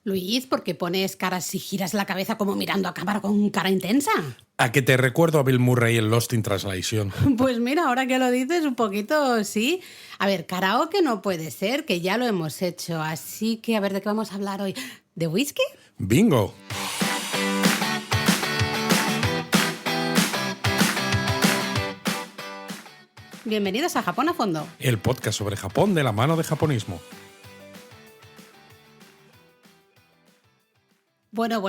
Luis, ¿por qué pones caras y giras la cabeza como mirando a cámara con cara intensa? A que te recuerdo a Bill Murray en Lost in Translation. Pues mira, ahora que lo dices, un poquito sí. A ver, karaoke no puede ser, que ya lo hemos hecho. Así que, a ver, ¿de qué vamos a hablar hoy? ¿De whisky? ¡Bingo! Bienvenidos a Japón a Fondo. El podcast sobre Japón de la mano de Japonismo. Bueno,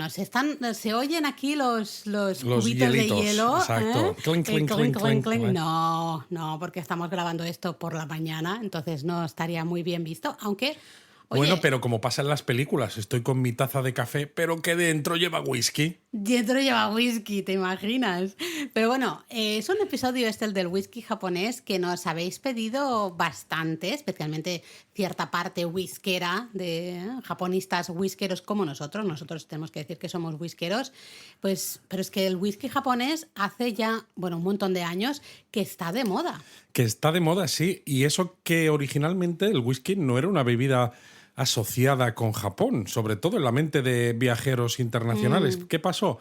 se oyen aquí los cubitos hielitos, de hielo. exacto. Clink, clink, clink, clink, clink. No, porque estamos grabando esto por la mañana, entonces no estaría muy bien visto, aunque... Oye, Bueno, pero como pasa en las películas, estoy con mi taza de café, pero que dentro lleva whisky. dentro lleva whisky, ¿te imaginas? Pero bueno, es un episodio el del whisky japonés que nos habéis pedido bastante, especialmente cierta parte whiskera de japonistas whiskeros como nosotros. Nosotros tenemos que decir que somos whiskeros, pues, pero es que el whisky japonés hace ya, un montón de años que está de moda. Que está de moda, sí, y eso que originalmente el whisky no era una bebida asociada con Japón, sobre todo en la mente de viajeros internacionales. ¿Qué pasó?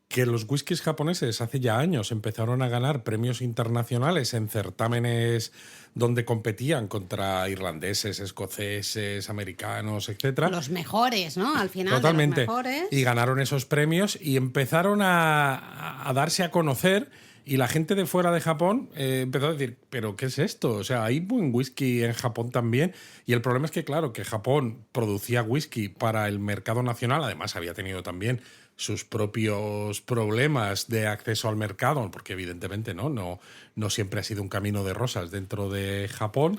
Que los whiskies japoneses hace ya años empezaron a ganar premios internacionales en certámenes donde competían contra irlandeses, escoceses, americanos, etc. Los mejores, ¿no? Al final, Totalmente. de los mejores. Y ganaron esos premios y empezaron a darse a conocer. Y la gente de fuera de Japón empezó a decir, ¿pero qué es esto? O sea, hay buen whisky en Japón también. Y el problema es que, claro, que Japón producía whisky para el mercado nacional. Además, había tenido también sus propios problemas de acceso al mercado, porque evidentemente no siempre ha sido un camino de rosas dentro de Japón.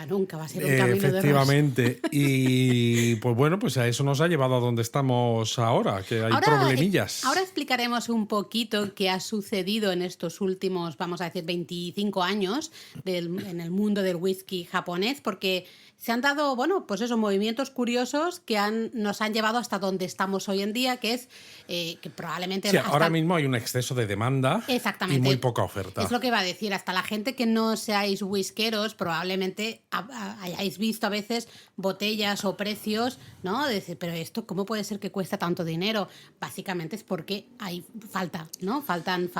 Nunca va a ser un camino de rosas. Efectivamente. Y pues bueno, pues a eso nos ha llevado a donde estamos ahora, que hay problemillas. Ahora explicaremos un poquito qué ha sucedido en estos últimos, vamos a decir, 25 años en el mundo del whisky japonés, porque se han dado, pues esos movimientos curiosos que nos han llevado hasta donde estamos hoy en día, que es que probablemente... Sí, ahora mismo hay un exceso de demanda. Exactamente. Y muy poca oferta. Es lo que iba a decir. Hasta la gente que no seáis whiskeros probablemente hayáis visto a veces botellas o precios, ¿no? De decir, pero esto, ¿cómo puede ser que cuesta tanto dinero? Básicamente es porque hay falta, ¿no? Faltan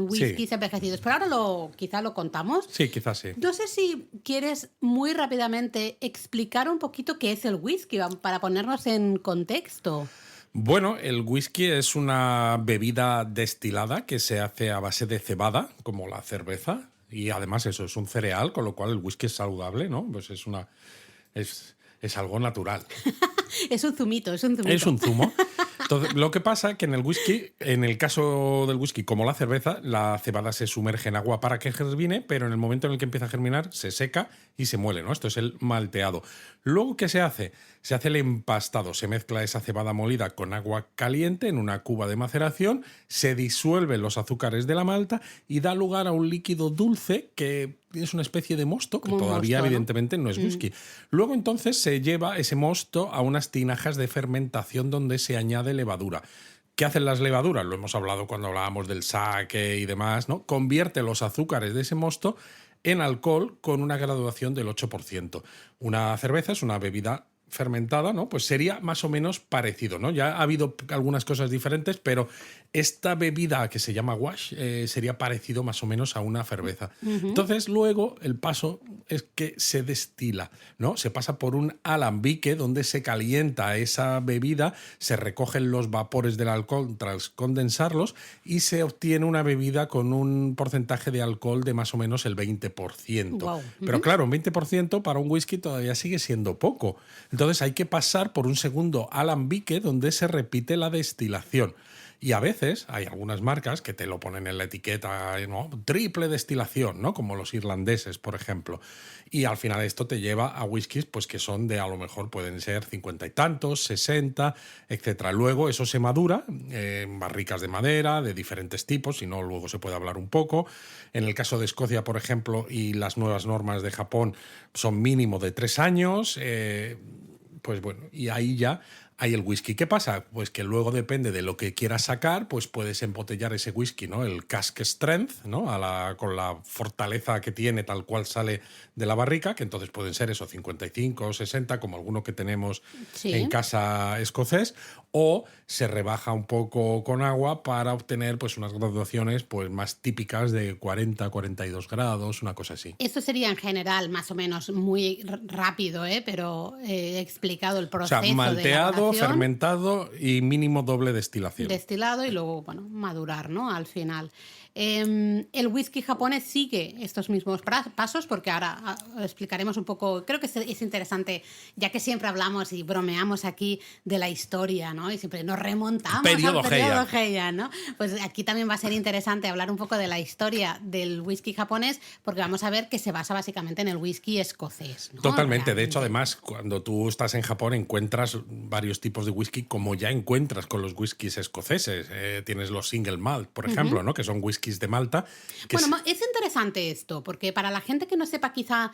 whiskies envejecidos. Pero ahora quizá lo contamos. Sí, quizás sí. No sé si quieres muy rápidamente explicar un poquito qué es el whisky para ponernos en contexto. Bueno, el whisky es una bebida destilada que se hace a base de cebada, como la cerveza, y además eso es un cereal, con lo cual el whisky es saludable, ¿no? Pues es algo natural. Es un zumito. Es un zumo. Entonces, lo que pasa es que en el whisky, en el caso del whisky, como la cerveza, la cebada se sumerge en agua para que germine, pero en el momento en el que empieza a germinar se seca y se muele, ¿no? Esto es el malteado. Luego, ¿qué se hace? Se hace el empastado. Se mezcla esa cebada molida con agua caliente en una cuba de maceración, se disuelven los azúcares de la malta y da lugar a un líquido dulce que es una especie de mosto, que todavía mosto, evidentemente no es whisky. Luego entonces se lleva ese mosto a unas tinajas de fermentación donde se añade levadura. ¿Qué hacen las levaduras? Lo hemos hablado cuando hablábamos del sake y demás, ¿no? Convierte los azúcares de ese mosto en alcohol con una graduación del 8%. Una cerveza es una bebida fermentada, ¿no? Pues sería más o menos parecido, ¿no? Ya ha habido algunas cosas diferentes, pero esta bebida que se llama wash sería parecido más o menos a una cerveza. Entonces, luego el paso es que se destila, ¿no? Se pasa por un alambique donde se calienta esa bebida, se recogen los vapores del alcohol tras condensarlos y se obtiene una bebida con un porcentaje de alcohol de más o menos el 20%. Wow. Pero claro, un 20% para un whisky todavía sigue siendo poco. Entonces hay que pasar por un segundo alambique donde se repite la destilación. Y a veces hay algunas marcas que te lo ponen en la etiqueta, ¿no? Triple destilación, ¿no? Como los irlandeses, por ejemplo. Y al final esto te lleva a whiskies pues, que son de, a lo mejor pueden ser 50 y tantos, 60, etc. Luego eso se madura en barricas de madera, de diferentes tipos, si no luego se puede hablar un poco. En el caso de Escocia, por ejemplo, y las nuevas normas de Japón son mínimo de 3 años. Pues bueno, y ahí ya hay el whisky. ¿Qué pasa? Pues que luego depende de lo que quieras sacar, pues puedes embotellar ese whisky, ¿no? El cask strength, ¿no? Con la fortaleza que tiene tal cual sale de la barrica, que entonces pueden ser eso, 55 o 60, como alguno que tenemos en casa escocés, o se rebaja un poco con agua para obtener pues unas graduaciones pues más típicas de 40, 42 grados, una cosa así. Esto sería en general más o menos muy rápido, pero he explicado el proceso. O sea, malteado, de fermentado y mínimo doble destilación. Destilado y luego, bueno, madurar, ¿no? Al final. El whisky japonés sigue estos mismos pasos, porque ahora explicaremos un poco. Creo que es interesante, ya que siempre hablamos y bromeamos aquí de la historia, ¿no? Y siempre nos remontamos al periodo Heian, ¿no? Pues aquí también va a ser interesante hablar un poco de la historia del whisky japonés, porque vamos a ver que se basa básicamente en el whisky escocés, ¿no? Totalmente. Realmente. De hecho, además, cuando tú estás en Japón encuentras varios tipos de whisky, como ya encuentras con los whiskies escoceses. Tienes los single malt, por ejemplo, ¿no? Que son whiskies de Malta. Bueno, es interesante esto, porque para la gente que no sepa quizá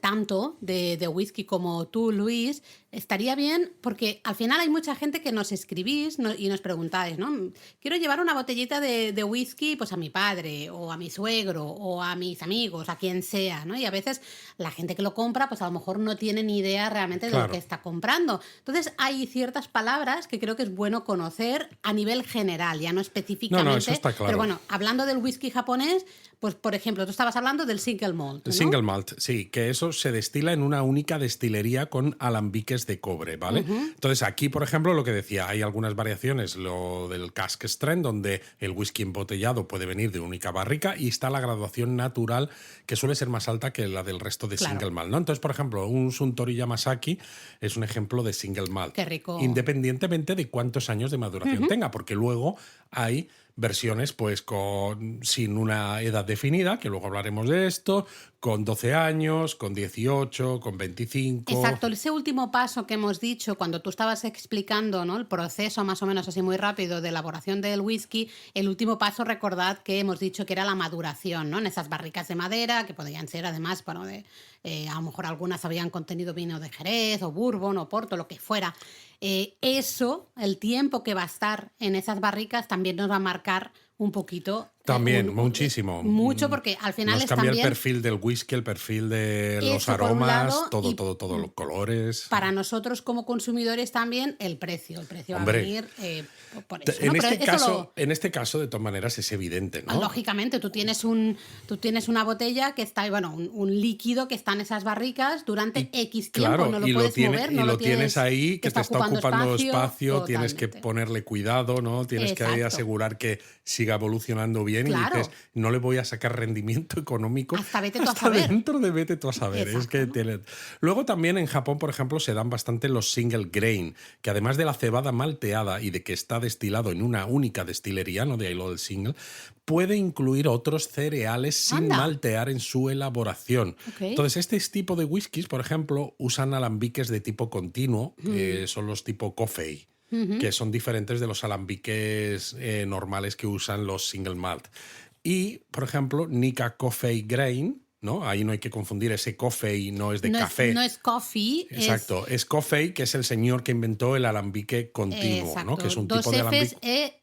tanto de whisky como tú, Luis, estaría bien, porque al final hay mucha gente que nos escribís y nos preguntáis, ¿no? Quiero llevar una botellita de whisky pues a mi padre, o a mi suegro, o a mis amigos, a quien sea, ¿no? Y a veces la gente que lo compra, pues a lo mejor no tiene ni idea realmente de lo que está comprando. Entonces hay ciertas palabras que creo que es bueno conocer a nivel general, ya no específicamente. No, eso está claro. Pero bueno, hablando del whisky japonés, pues por ejemplo, tú estabas hablando del single malt, ¿no? El single malt, sí, que eso se destila en una única destilería con alambiques de cobre, ¿vale? Entonces aquí, por ejemplo, lo que decía, hay algunas variaciones, lo del cask strength, donde el whisky embotellado puede venir de única barrica, y está la graduación natural, que suele ser más alta que la del resto de single malt, ¿no? Entonces, por ejemplo, un Suntory Yamazaki es un ejemplo de single malt. Qué rico. Independientemente de cuántos años de maduración tenga, porque luego hay versiones pues sin una edad definida, que luego hablaremos de esto, con 12 años, con 18, con 25... Exacto, ese último paso que hemos dicho cuando tú estabas explicando, ¿no? El proceso más o menos así muy rápido de elaboración del whisky, el último paso, recordad que hemos dicho que era la maduración, ¿no? En esas barricas de madera, que podrían ser además, bueno, a lo mejor algunas habían contenido vino de Jerez o Bourbon o Porto, lo que fuera. Eso, el tiempo que va a estar en esas barricas también nos va a marcar un poquito. También, muchísimo. Mucho, porque al final nos es cambia también el perfil del whisky, el perfil de los eso, por un aromas, lado, todo, los colores. Para nosotros como consumidores también el precio. El precio Hombre, va a venir por eso. En, ¿no? en este caso, de todas maneras, es evidente, ¿no? Lógicamente, tú tienes una botella que está, bueno, un líquido que está en esas barricas durante X tiempo, claro, no lo puedes mover, no lo tienes ahí, que te está ocupando espacio, tienes que totalmente. ponerle cuidado, ¿no? Tienes que asegurar que siga evolucionando bien, Claro. y dices, no le voy a sacar rendimiento económico hasta vete tú a saber. dentro de vete tú a saber. Exacto, es que ¿no? Luego también en Japón, por ejemplo, se dan bastante los single grain, que además de la cebada malteada y de que está destilado en una única destilería, ¿no? De ahí lo del single, puede incluir otros cereales sin maltear en su elaboración. Okay. Entonces, este tipo de whiskies, por ejemplo, usan alambiques de tipo continuo, son los tipo coffee, que son diferentes de los alambiques normales que usan los single malt. Y, por ejemplo, Nikka Coffee Grain, ¿no? Ahí no hay que confundir, ese coffee no es de café. No es coffee. Exacto, es coffee, que es el señor que inventó el alambique continuo, exacto, ¿no? Que es un dos tipo de alambique. ¿vale?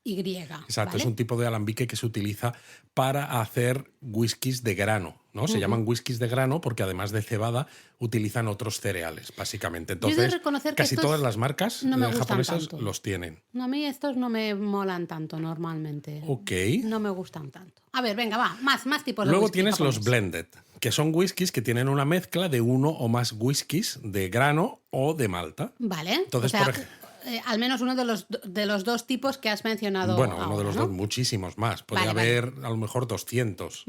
Exacto, es un tipo de alambique que se utiliza para hacer whiskies de grano, ¿no? Se llaman whiskies de grano porque además de cebada utilizan otros cereales, básicamente. Entonces, casi todas las marcas japonesas los tienen. No, a mí estos no me molan tanto normalmente. Ok. No me gustan tanto. A ver, venga, va, más tipos de Luego whisky tienes japonés. los blended, que son whiskies que tienen una mezcla de uno o más whiskies de grano o de malta. Vale. Entonces, o sea, al menos uno de los dos tipos que has mencionado. Bueno, ahora, uno de los ¿no? dos, muchísimos más. Podría haber a lo mejor 200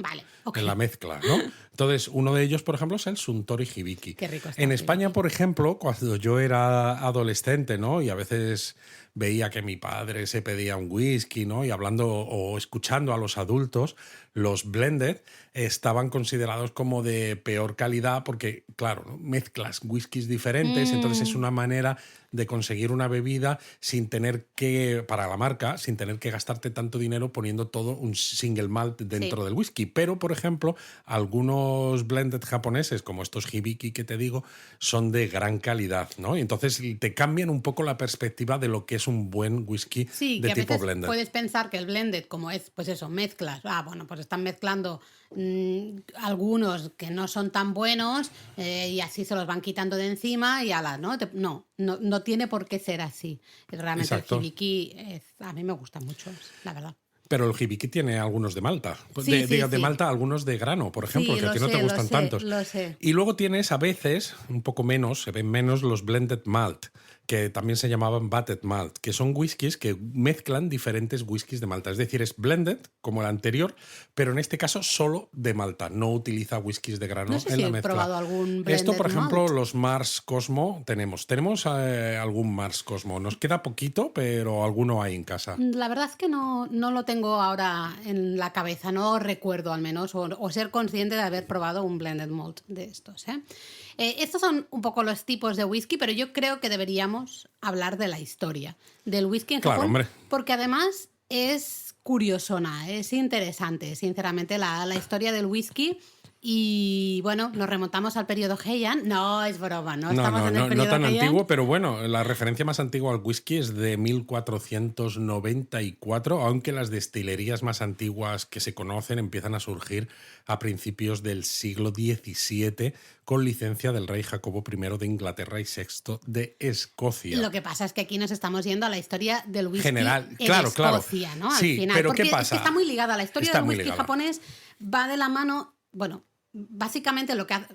en la mezcla, ¿no? Entonces, uno de ellos, por ejemplo, es el Suntory Hibiki. Qué rico está en el España, Hibiki. por ejemplo, cuando yo era adolescente, ¿no? Y a veces veía que mi padre se pedía un whisky, ¿no? Y hablando o escuchando a los adultos, los blended estaban considerados como de peor calidad porque, claro, ¿no? Mezclas whiskies diferentes, entonces es una manera de conseguir una bebida sin tener que, para la marca, sin tener que gastarte tanto dinero poniendo todo un single malt dentro del whisky. Pero, por ejemplo, algunos blended japoneses, como estos Hibiki que te digo, son de gran calidad, ¿no? Y entonces te cambian un poco la perspectiva de lo que es un buen whisky Sí, de que a tipo veces blended. puedes pensar que el blended, como es, pues eso, mezclas. Bueno, pues están mezclando algunos que no son tan buenos y así se los van quitando de encima y ala, ¿no? No tiene por qué ser así. Realmente Exacto. el Hibiki a mí me gusta mucho, la verdad. Pero el Hibiki tiene algunos de malta. Sí, De malta, algunos de grano, por ejemplo, Sí, que a ti no te gustan tantos. Lo sé. Y luego tienes a veces, un poco menos, se ven menos los blended malt, que también se llamaban batted malt, que son whiskies que mezclan diferentes whiskies de malta. Es decir, es blended, como el anterior, pero en este caso solo de malta. No utiliza whiskies de grano No sé en si la he mezcla. probado algún blended Esto, por ejemplo, malt. los Mars Cosmo tenemos. Tenemos algún Mars Cosmo. Nos queda poquito, pero alguno hay en casa. La verdad es que no lo tengo ahora en la cabeza, no recuerdo al menos, o ser consciente de haber probado un blended malt de estos. Estos son un poco los tipos de whisky, pero yo creo que deberíamos hablar de la historia del whisky en Claro, Japón, hombre. porque además es curiosona, es interesante, sinceramente, la historia del whisky. Y bueno, nos remontamos al periodo Heian. No, es broma, no estamos en el periodo tan Heian. antiguo, pero bueno, la referencia más antigua al whisky es de 1494, aunque las destilerías más antiguas que se conocen empiezan a surgir a principios del siglo XVII con licencia del rey Jacobo I de Inglaterra y VI de Escocia. Lo que pasa es que aquí nos estamos yendo a la historia del whisky General, en claro, Escocia, claro. ¿no? Al Sí, final. pero porque ¿qué pasa? es que está muy ligada. La historia Está del muy whisky ligada. japonés va de la mano. Bueno, básicamente lo que hace.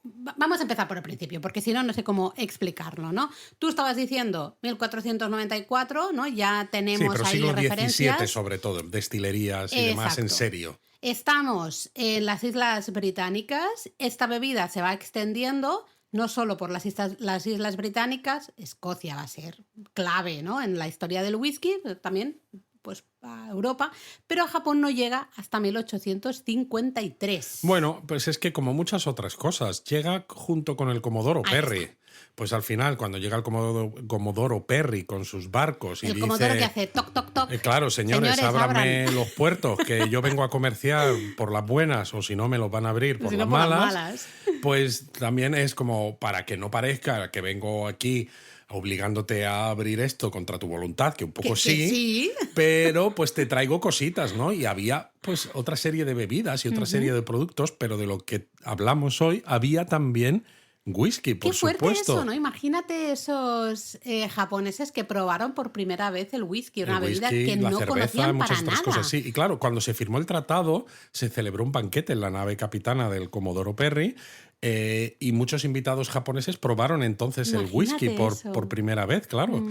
Vamos a empezar por el principio, porque si no, no sé cómo explicarlo, ¿no? Tú estabas diciendo 1494, ¿no? Ya Sí, tenemos pero ahí siglo referencias. XVII sobre todo, destilerías y demás en Exacto. serio. Estamos en las Islas Británicas. Esta bebida se va extendiendo no solo por las Islas Británicas. Escocia va a ser clave, ¿no? En la historia del whisky, también pues a Europa, pero a Japón no llega hasta 1853. Bueno, pues es que como muchas otras cosas, llega junto con el Comodoro Ahí Perry. Pues al final, cuando llega el Comodoro Perry con sus barcos y El dice... Comodoro que hace toc, toc, toc. Claro, señores, ábranme abran. los puertos, que yo vengo a comerciar por las buenas, o si no, me los van a abrir por Si las no, por las malas. malas. Pues también es como para que no parezca que vengo aquí obligándote a abrir esto contra tu voluntad, que un poco Que sí. pero pues te traigo cositas, ¿no? Y había pues otra serie de bebidas y otra serie de productos, pero de lo que hablamos hoy había también whisky, por Qué fuerte supuesto. eso, ¿no? Imagínate esos japoneses que probaron por primera vez el whisky, una El bebida whisky, que la no cerveza, conocían muchas para otras nada. cosas. Sí, y claro, cuando se firmó el tratado, se celebró un banquete en la nave capitana del Comodoro Perry. Y muchos invitados japoneses probaron entonces el whisky Imagínate por eso. primera vez, claro.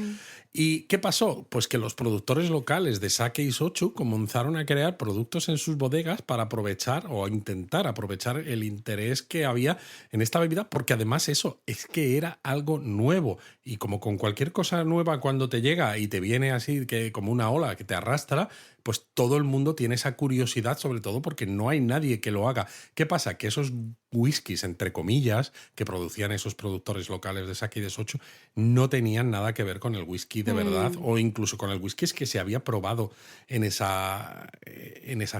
¿Y qué pasó? Pues que los productores locales de sake y sochu comenzaron a crear productos en sus bodegas para aprovechar o intentar aprovechar el interés que había en esta bebida, porque además eso es que era algo nuevo. Y como con cualquier cosa nueva cuando te llega y te viene así que como una ola que te arrastra, pues todo el mundo tiene esa curiosidad, sobre todo porque no hay nadie que lo haga. ¿Qué pasa? Que esos whiskies, entre comillas, que producían esos productores locales de sake y de sochu, no tenían nada que ver con el whisky de verdad, o incluso con el whisky que se había probado en esa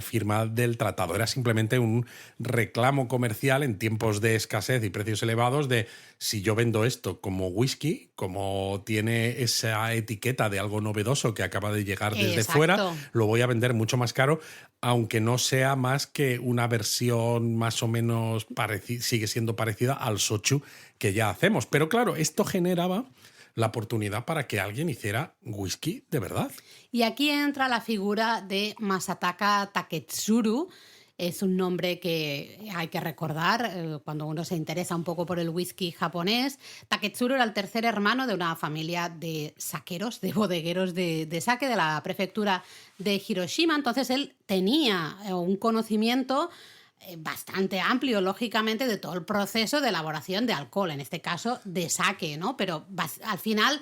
firma del tratado. Era simplemente un reclamo comercial en tiempos de escasez y precios elevados de si yo vendo esto como whisky, como tiene esa etiqueta de algo novedoso que acaba de llegar desde Exacto. fuera, lo voy a vender mucho más caro, aunque no sea más que una versión más o menos sigue siendo parecida al sochu que ya hacemos. Pero claro, esto generaba la oportunidad para que alguien hiciera whisky de verdad. Y aquí entra la figura de Masataka Taketsuru. Es un nombre que hay que recordar cuando uno se interesa un poco por el whisky japonés. Taketsuru era el tercer hermano de una familia de saqueros, de bodegueros de sake de la prefectura de Hiroshima. Entonces él tenía un conocimiento bastante amplio, lógicamente, de todo el proceso de elaboración de alcohol, en este caso de sake, ¿no? Pero al final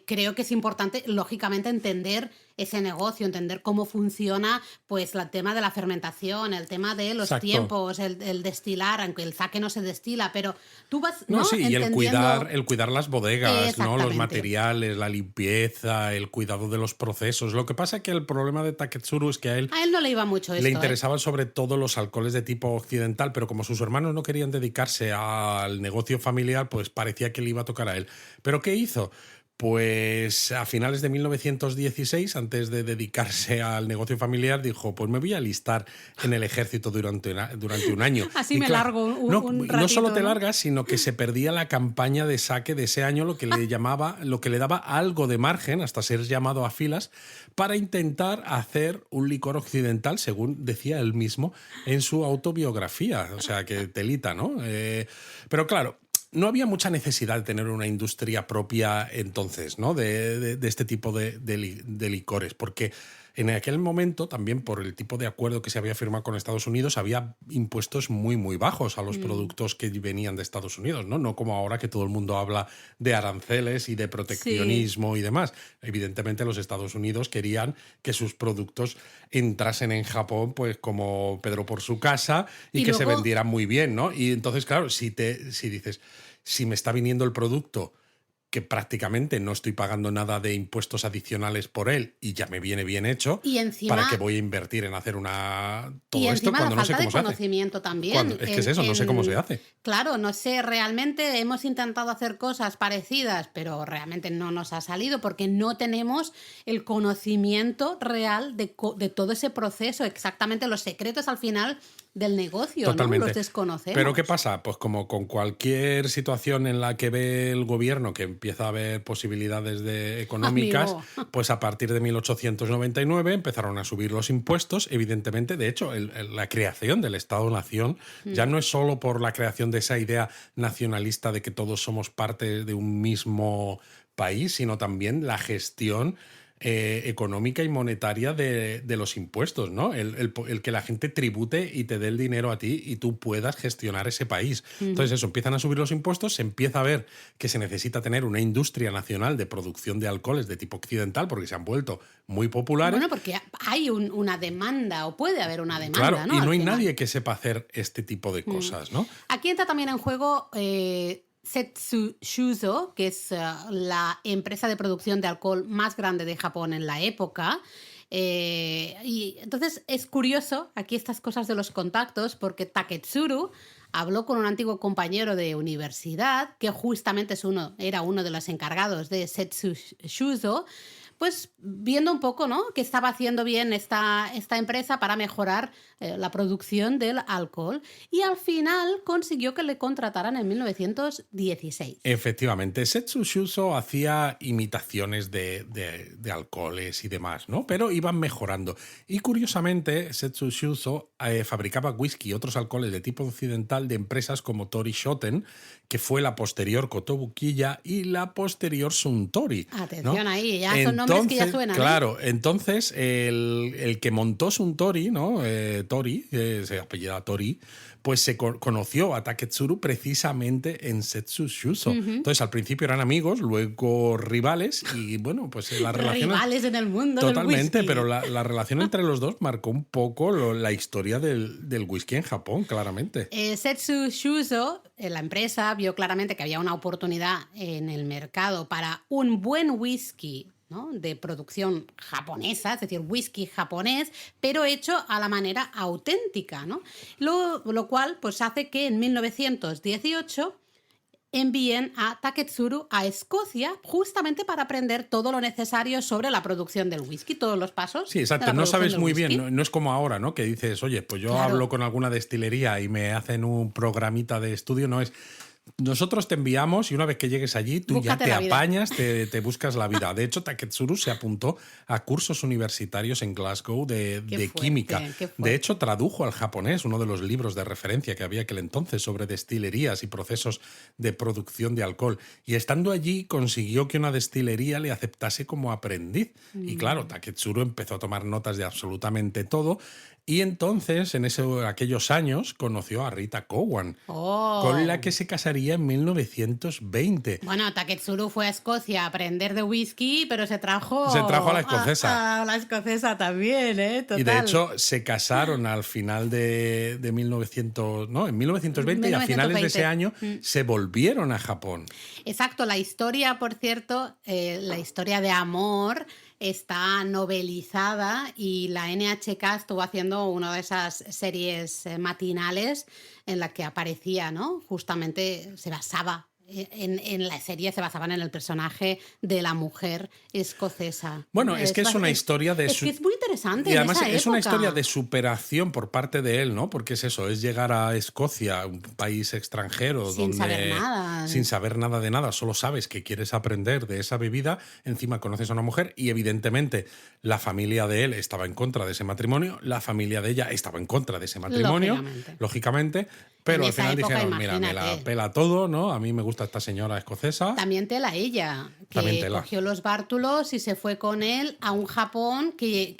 creo que es importante, lógicamente, entender ese negocio, entender cómo funciona pues el tema de la fermentación, el tema de los Exacto. tiempos, el destilar, aunque el sake no se destila, pero tú vas, No, ¿no? sí, y Entendiendo el cuidar las bodegas, ¿no? Los exactamente. materiales, la limpieza, el cuidado de los procesos. Lo que pasa es que el problema de Taketsuru es que a él A él no le iba mucho le esto, ¿eh? interesaban sobre todo los alcoholes de tipo occidental, pero como sus hermanos no querían dedicarse al negocio familiar, pues parecía que le iba a tocar a él. ¿Pero qué hizo? Pues a finales de 1916, antes de dedicarse al negocio familiar, dijo, pues me voy a alistar en el ejército durante un año. Así Y me claro, largo un no solo ratito, te ¿no? largas, sino que se perdía la campaña de saque de ese año, lo que le daba algo de margen, hasta ser llamado a filas, para intentar hacer un licor occidental, según decía él mismo en su autobiografía. O sea, que telita, ¿no? Pero claro, no había mucha necesidad de tener una industria propia entonces, ¿no? De este tipo de licores, porque en aquel momento, también por el tipo de acuerdo que se había firmado con Estados Unidos, había impuestos muy, muy bajos a los productos que venían de Estados Unidos, ¿no? No como ahora que todo el mundo habla de aranceles y de Sí, proteccionismo y demás. Evidentemente, los Estados Unidos querían que sus productos entrasen en Japón, pues como Pedro por su casa, y y que se luego vendieran muy bien, ¿no? Y entonces, claro, si dices, si me está viniendo el producto que prácticamente no estoy pagando nada de impuestos adicionales por él y ya me viene bien hecho, y ¿para qué encima voy a invertir en hacer Y todo esto encima la cuando no sé falta de cómo se hace? conocimiento también. Es que es eso, no sé cómo se hace. Claro, no sé, realmente hemos intentado hacer cosas parecidas, pero realmente no nos ha salido porque no tenemos el conocimiento real de todo ese proceso, exactamente los secretos al final del negocio, ¿no? Los Totalmente. Pero ¿qué desconocemos. pasa? Pues como con cualquier situación en la que ve el gobierno que empieza a haber posibilidades económicas, Amigo, pues a partir de 1899 empezaron a subir los impuestos. Evidentemente, de hecho, la creación del Estado-Nación ya no es solo por la creación de esa idea nacionalista de que todos somos parte de un mismo país, sino también la gestión económica y monetaria de los impuestos, ¿no? El que la gente tribute y te dé el dinero a ti y tú puedas gestionar ese país. Entonces eso, empiezan a subir los impuestos, se empieza a ver que se necesita tener una industria nacional de producción de alcoholes de tipo occidental porque se han vuelto muy populares. bueno, porque hay una demanda o puede haber una Claro, demanda, ¿no? y Al no hay final. nadie que sepa hacer este tipo de cosas, ¿no? Aquí entra también en juego Setsu Shuzo, que es la empresa de producción de alcohol más grande de Japón en la época. Y entonces es curioso aquí estas cosas de los contactos, porque Taketsuru habló con un antiguo compañero de universidad, que justamente era uno de los encargados de Setsu Shuzo, pues viendo un poco, ¿no?, que estaba haciendo bien esta empresa para mejorar la producción del alcohol, y al final consiguió que le contrataran en 1916. Efectivamente, Setsu Shuso hacía imitaciones de alcoholes y demás, ¿no? Pero iban mejorando. Y curiosamente, Setsu Shuso fabricaba whisky y otros alcoholes de tipo occidental de empresas como Tori Shoten, que fue la posterior Kotobukiya y la posterior Suntory, ¿no? Atención ahí, ya son nombres que ya suenan, ¿eh? Claro, entonces el que montó Suntory, ¿no? Tori, se apellida Tori, pues se conoció a Taketsuru precisamente en Setsu Shuso. Entonces, al principio eran amigos, luego rivales, y bueno, pues la relación. Rivales en el mundo Totalmente, del whisky. pero la relación entre los dos marcó un poco la historia del whisky en Japón, claramente. Setsu Shuzo, la empresa, vio claramente que había una oportunidad en el mercado para un buen whisky, ¿no?, de producción japonesa, es decir, whisky japonés, pero hecho a la manera auténtica, ¿no? Lo cual pues hace que en 1918 envíen a Taketsuru a Escocia justamente para aprender todo lo necesario sobre la producción del whisky, todos los pasos. Sí, de exacto. la No producción sabes del muy whisky. bien, no es como ahora, ¿no? Que dices, oye, pues yo Claro. hablo con alguna destilería y me hacen un programita de estudio, no es. Nosotros te enviamos y una vez que llegues allí, tú Búscate ya la te vida. apañas, te buscas la vida. De hecho, Taketsuru se apuntó a cursos universitarios en Glasgow de fuerte, química. qué fuerte. De hecho, tradujo al japonés uno de los libros de referencia que había aquel entonces sobre destilerías y procesos de producción de alcohol. Y estando allí, consiguió que una destilería le aceptase como aprendiz. Y claro, Taketsuru empezó a tomar notas de absolutamente todo. Y entonces, aquellos años, conoció a Rita Cowan, Oh. con la que se casaría en 1920. Bueno, Taketsuru fue a Escocia a aprender de whisky, pero se trajo a la escocesa. A la escocesa también, ¿eh? Total. Y de hecho se casaron al final de 1900, ¿no? En 1920 y a finales de ese año se volvieron a Japón. Exacto, la historia, por cierto, la historia de amor está novelizada y la NHK estuvo haciendo una de esas series matinales en la que aparecía, ¿no? Justamente se basaba. En la serie se basaban en el personaje de la mujer escocesa. Bueno, es que es una historia de... Es que es muy interesante. Y además en esa es una época. historia de superación por parte de él, ¿no? Porque es eso, es llegar a Escocia, un país extranjero, Sin donde saber nada. sin saber nada de nada, solo sabes que quieres aprender de esa bebida, encima conoces a una mujer y evidentemente la familia de él estaba en contra de ese matrimonio, la familia de ella estaba en contra de ese matrimonio, lógicamente, pero al final dijeron, mira, me la pela todo, ¿no? A mí me gusta esta señora escocesa. También tela ella, que cogió los bártulos y se fue con él a un Japón que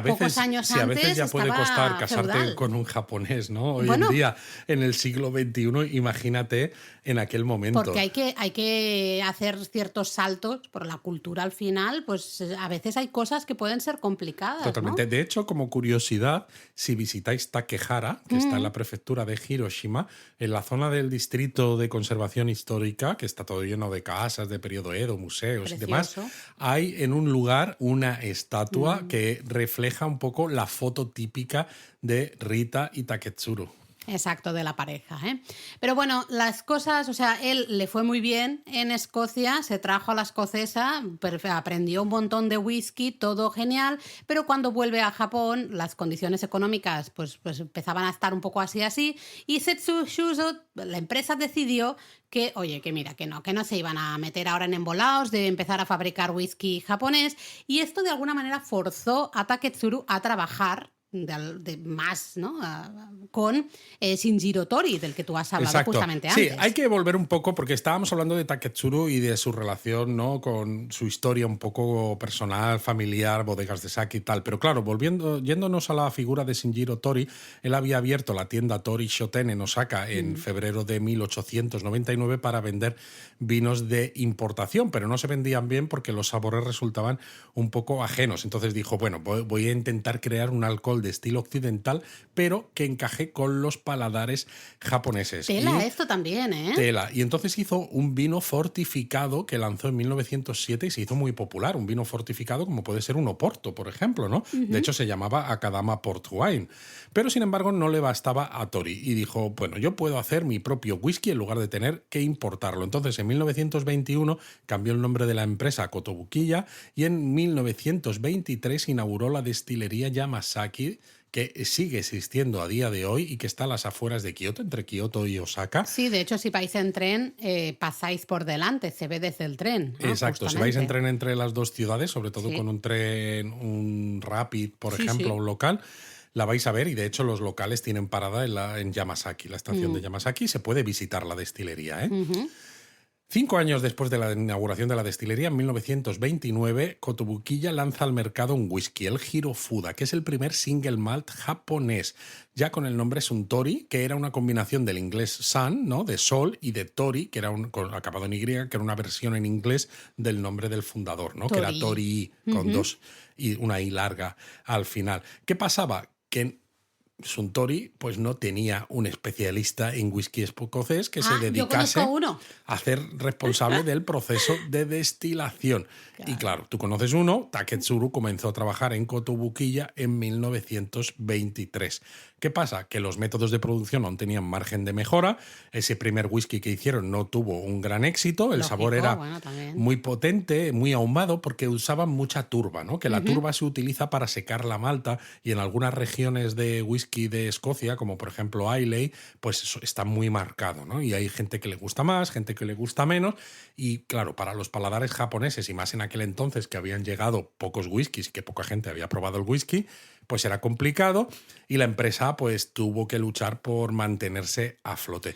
pocos años antes a veces ya puede costar casarte feudal. con un japonés, ¿no? Hoy en día, en el siglo XXI, imagínate en aquel momento. Porque hay que hacer ciertos saltos por la cultura al final, pues a veces hay cosas que pueden ser complicadas. Totalmente. ¿no? De hecho, como curiosidad, si visitáis Takehara, que está en la prefectura de Hiroshima, en la zona del distrito de conservación histórica, que está todo lleno de casas de periodo Edo, museos y demás, hay en un lugar una estatua que refleja un poco la foto típica de Rita y Taketsuru. Exacto, de la pareja. ¿eh? Pero bueno, las cosas, o sea, él le fue muy bien en Escocia, se trajo a la escocesa, aprendió un montón de whisky, todo genial, pero cuando vuelve a Japón, las condiciones económicas pues empezaban a estar un poco así, y Setsu Shuso, la empresa decidió que, oye, que mira, que no se iban a meter ahora en embolados de empezar a fabricar whisky japonés, y esto de alguna manera forzó a Taketsuru a trabajar de más, ¿no? Con Shinjiro Tori, del que tú has hablado justamente antes. Sí, hay que volver un poco, porque estábamos hablando de Taketsuru y de su relación, ¿no? Con su historia un poco personal, familiar, bodegas de sake y tal. Pero claro, yéndonos a la figura de Shinjiro Tori, él había abierto la tienda Tori Shoten en Osaka en febrero de 1899 para vender vinos de importación, pero no se vendían bien porque los sabores resultaban un poco ajenos. Entonces dijo, bueno, voy a intentar crear un alcohol de estilo occidental, pero que encaje con los paladares japoneses. Tela esto también, ¿eh? Tela. Y entonces hizo un vino fortificado que lanzó en 1907 y se hizo muy popular. Un vino fortificado como puede ser un Oporto, por ejemplo, ¿no? De hecho, se llamaba Akadama Port Wine. Pero, sin embargo, no le bastaba a Tori y dijo, bueno, yo puedo hacer mi propio whisky en lugar de tener que importarlo. Entonces, en 1921 cambió el nombre de la empresa a Kotobukiya y en 1923 inauguró la destilería Yamazaki, que sigue existiendo a día de hoy y que está a las afueras de Kioto, entre Kioto y Osaka. Sí, de hecho, si vais en tren, pasáis por delante, se ve desde el tren. ¿no? Exacto, Justamente. si vais en tren entre las dos ciudades, sobre todo con un tren, un Rapid, por ejemplo, un local, la vais a ver y de hecho los locales tienen parada en Yamazaki, la estación de Yamazaki, y se puede visitar la destilería, ¿eh? 5 años después de la inauguración de la destilería, en 1929, Kotobukiya lanza al mercado un whisky, el Hirofuda, que es el primer single malt japonés, ya con el nombre Suntory, que era una combinación del inglés sun, ¿no? De sol, y de Tori, que era acabado en Y, que era una versión en inglés del nombre del fundador, ¿no? Que era Tori, con dos y una I larga al final. ¿Qué pasaba? Que Suntory pues no tenía un especialista en whisky escocés que se dedicase a ser responsable del proceso de destilación. Claro. Y claro, tú conoces uno, Taketsuru comenzó a trabajar en Kotobukiya en 1923. ¿Qué pasa? Que los métodos de producción aún tenían margen de mejora. Ese primer whisky que hicieron no tuvo un gran éxito. El sabor era muy potente, muy ahumado, porque usaban mucha turba, ¿no? Que la turba se utiliza para secar la malta y en algunas regiones de whisky de Escocia, como por ejemplo Islay, pues eso está muy marcado, ¿no? Y hay gente que le gusta más, gente que le gusta menos. Y claro, para los paladares japoneses, y más en aquel entonces que habían llegado pocos whiskies y que poca gente había probado el whisky, pues era complicado y la empresa pues tuvo que luchar por mantenerse a flote.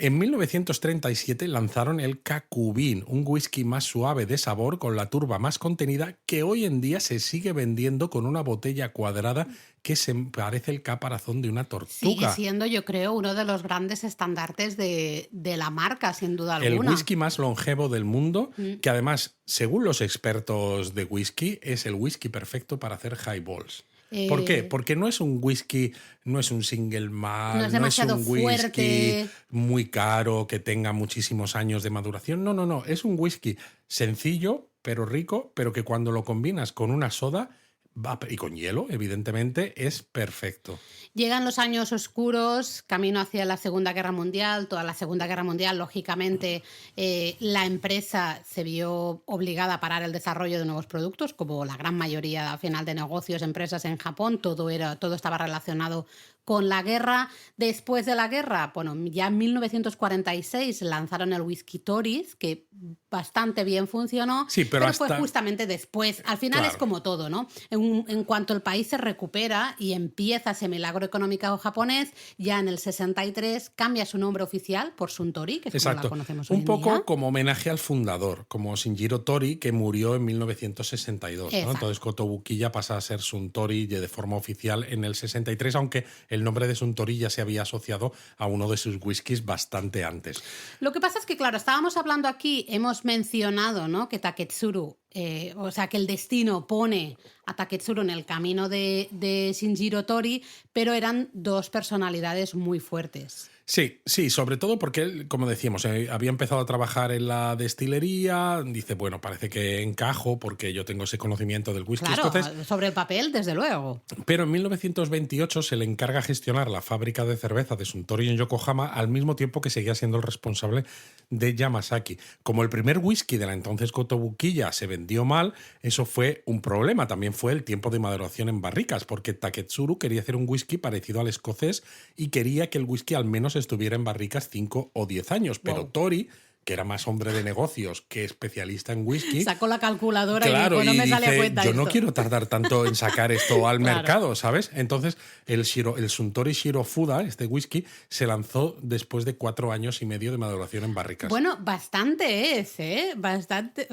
En 1937 lanzaron el Kakubin, un whisky más suave de sabor con la turba más contenida que hoy en día se sigue vendiendo con una botella cuadrada que se parece el caparazón de una Sigue tortuga. siendo, yo creo, uno de los grandes estandartes de la marca, sin duda El alguna. whisky más longevo del mundo, que además, según los expertos de whisky, es el whisky perfecto para hacer highballs. ¿Por qué? Porque no es un whisky, no es un single malt, No es demasiado un whisky fuerte. muy caro que tenga muchísimos años de maduración. No. Es un whisky sencillo, pero rico, pero que cuando lo combinas con una soda y con hielo, evidentemente, es perfecto. Llegan los años oscuros, camino hacia la Segunda Guerra Mundial. Toda la Segunda Guerra Mundial, lógicamente, la empresa se vio obligada a parar el desarrollo de nuevos productos, como la gran mayoría al final de negocios, empresas en Japón. Todo estaba relacionado con la guerra. Después de la guerra, bueno, ya en 1946 lanzaron el whisky Tories, que bastante bien funcionó, Sí, pero fue justamente después. Al final es como todo, ¿no? En cuanto el país se recupera y empieza ese milagro económico japonés, ya en el 63 cambia su nombre oficial por Suntory, que es como la conocemos hoy en día. Un poco como homenaje al fundador, como Shinjiro Tori, que murió en 1962, ¿no? Entonces Kotobukiya pasa a ser Suntory de forma oficial en el 63, aunque el nombre de Suntory ya se había asociado a uno de sus whiskies bastante antes. Lo que pasa es que, claro, estábamos hablando aquí, hemos mencionado, ¿no?, que Taketsuru, o sea, que el destino pone a Taketsuru en el camino de Shinjiro Tori, pero eran dos personalidades muy fuertes. Sí, sobre todo porque él, como decíamos, había empezado a trabajar en la destilería, dice, bueno, parece que encajo porque yo tengo ese conocimiento del whisky escocés. Sobre el papel, desde luego. Pero en 1928 se le encarga gestionar la fábrica de cerveza de Suntory en Yokohama al mismo tiempo que seguía siendo el responsable de Yamazaki. Como el primer whisky de la entonces Kotobukiya se vendió mal, eso fue un problema. También fue el tiempo de maduración en barricas, porque Taketsuru quería hacer un whisky parecido al escocés y quería que el whisky al menos estuviera en barricas 5 o 10 años. Pero Tori, que era más hombre de negocios que especialista en whisky, sacó la calculadora claro, y no me sale a cuenta yo esto. No quiero tardar tanto en sacar esto al mercado, ¿sabes? Entonces el Suntory Shirofuda, este whisky, se lanzó después de 4 años y medio de maduración en barricas. Bueno, bastante es, ¿eh? Bastante,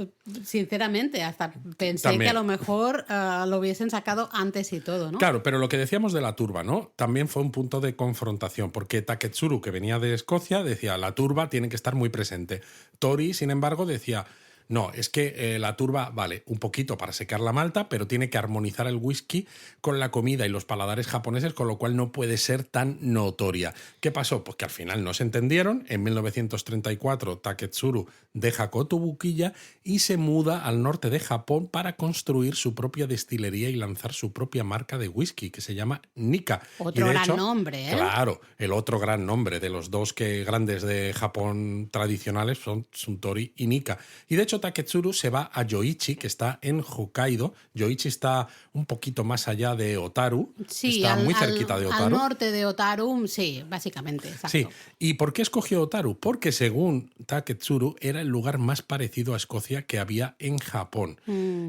sinceramente, hasta pensé que a lo mejor lo hubiesen sacado antes y todo, ¿no? Claro, pero lo que decíamos de la turba, ¿no? También fue un punto de confrontación, porque Taketsuru, que venía de Escocia, decía, la turba tiene que estar muy presente. Tori, sin embargo, decía, no, es que la turba vale un poquito para secar la malta, pero tiene que armonizar el whisky con la comida y los paladares japoneses, con lo cual no puede ser tan notoria. ¿Qué pasó? Pues que al final no se entendieron. En 1934 Taketsuru deja Kotobukiya y se muda al norte de Japón para construir su propia destilería y lanzar su propia marca de whisky, que se llama Nikka. Otro gran nombre, ¿eh? Claro, el otro gran nombre de los dos grandes de Japón tradicionales son Suntory y Nikka. Y de hecho Taketsuru se va a Yoichi, que está en Hokkaido. Yoichi está un poquito más allá de Otaru. Sí, está muy cerquita de Otaru. Al norte de Otaru, sí, básicamente. Exacto. Sí, ¿y por qué escogió Otaru? Porque según Taketsuru era el lugar más parecido a Escocia que había en Japón.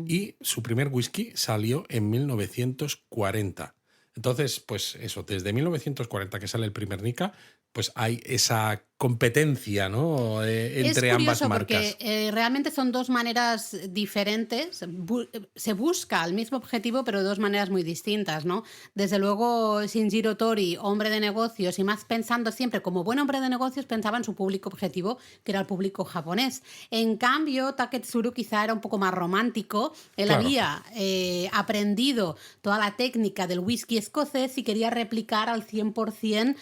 Y su primer whisky salió en 1940. Entonces, pues eso, desde 1940 que sale el primer Nikka, pues hay esa competencia, ¿no? Entre ambas marcas. Porque realmente son dos maneras diferentes. Se busca el mismo objetivo, pero de dos maneras muy distintas, ¿no? Desde luego, Shinjiro Tori, hombre de negocios, y más pensando siempre como buen hombre de negocios, pensaba en su público objetivo, que era el público japonés. En cambio, Taketsuru quizá era un poco más romántico. Él había aprendido toda la técnica del whisky escocés y quería replicar al 100%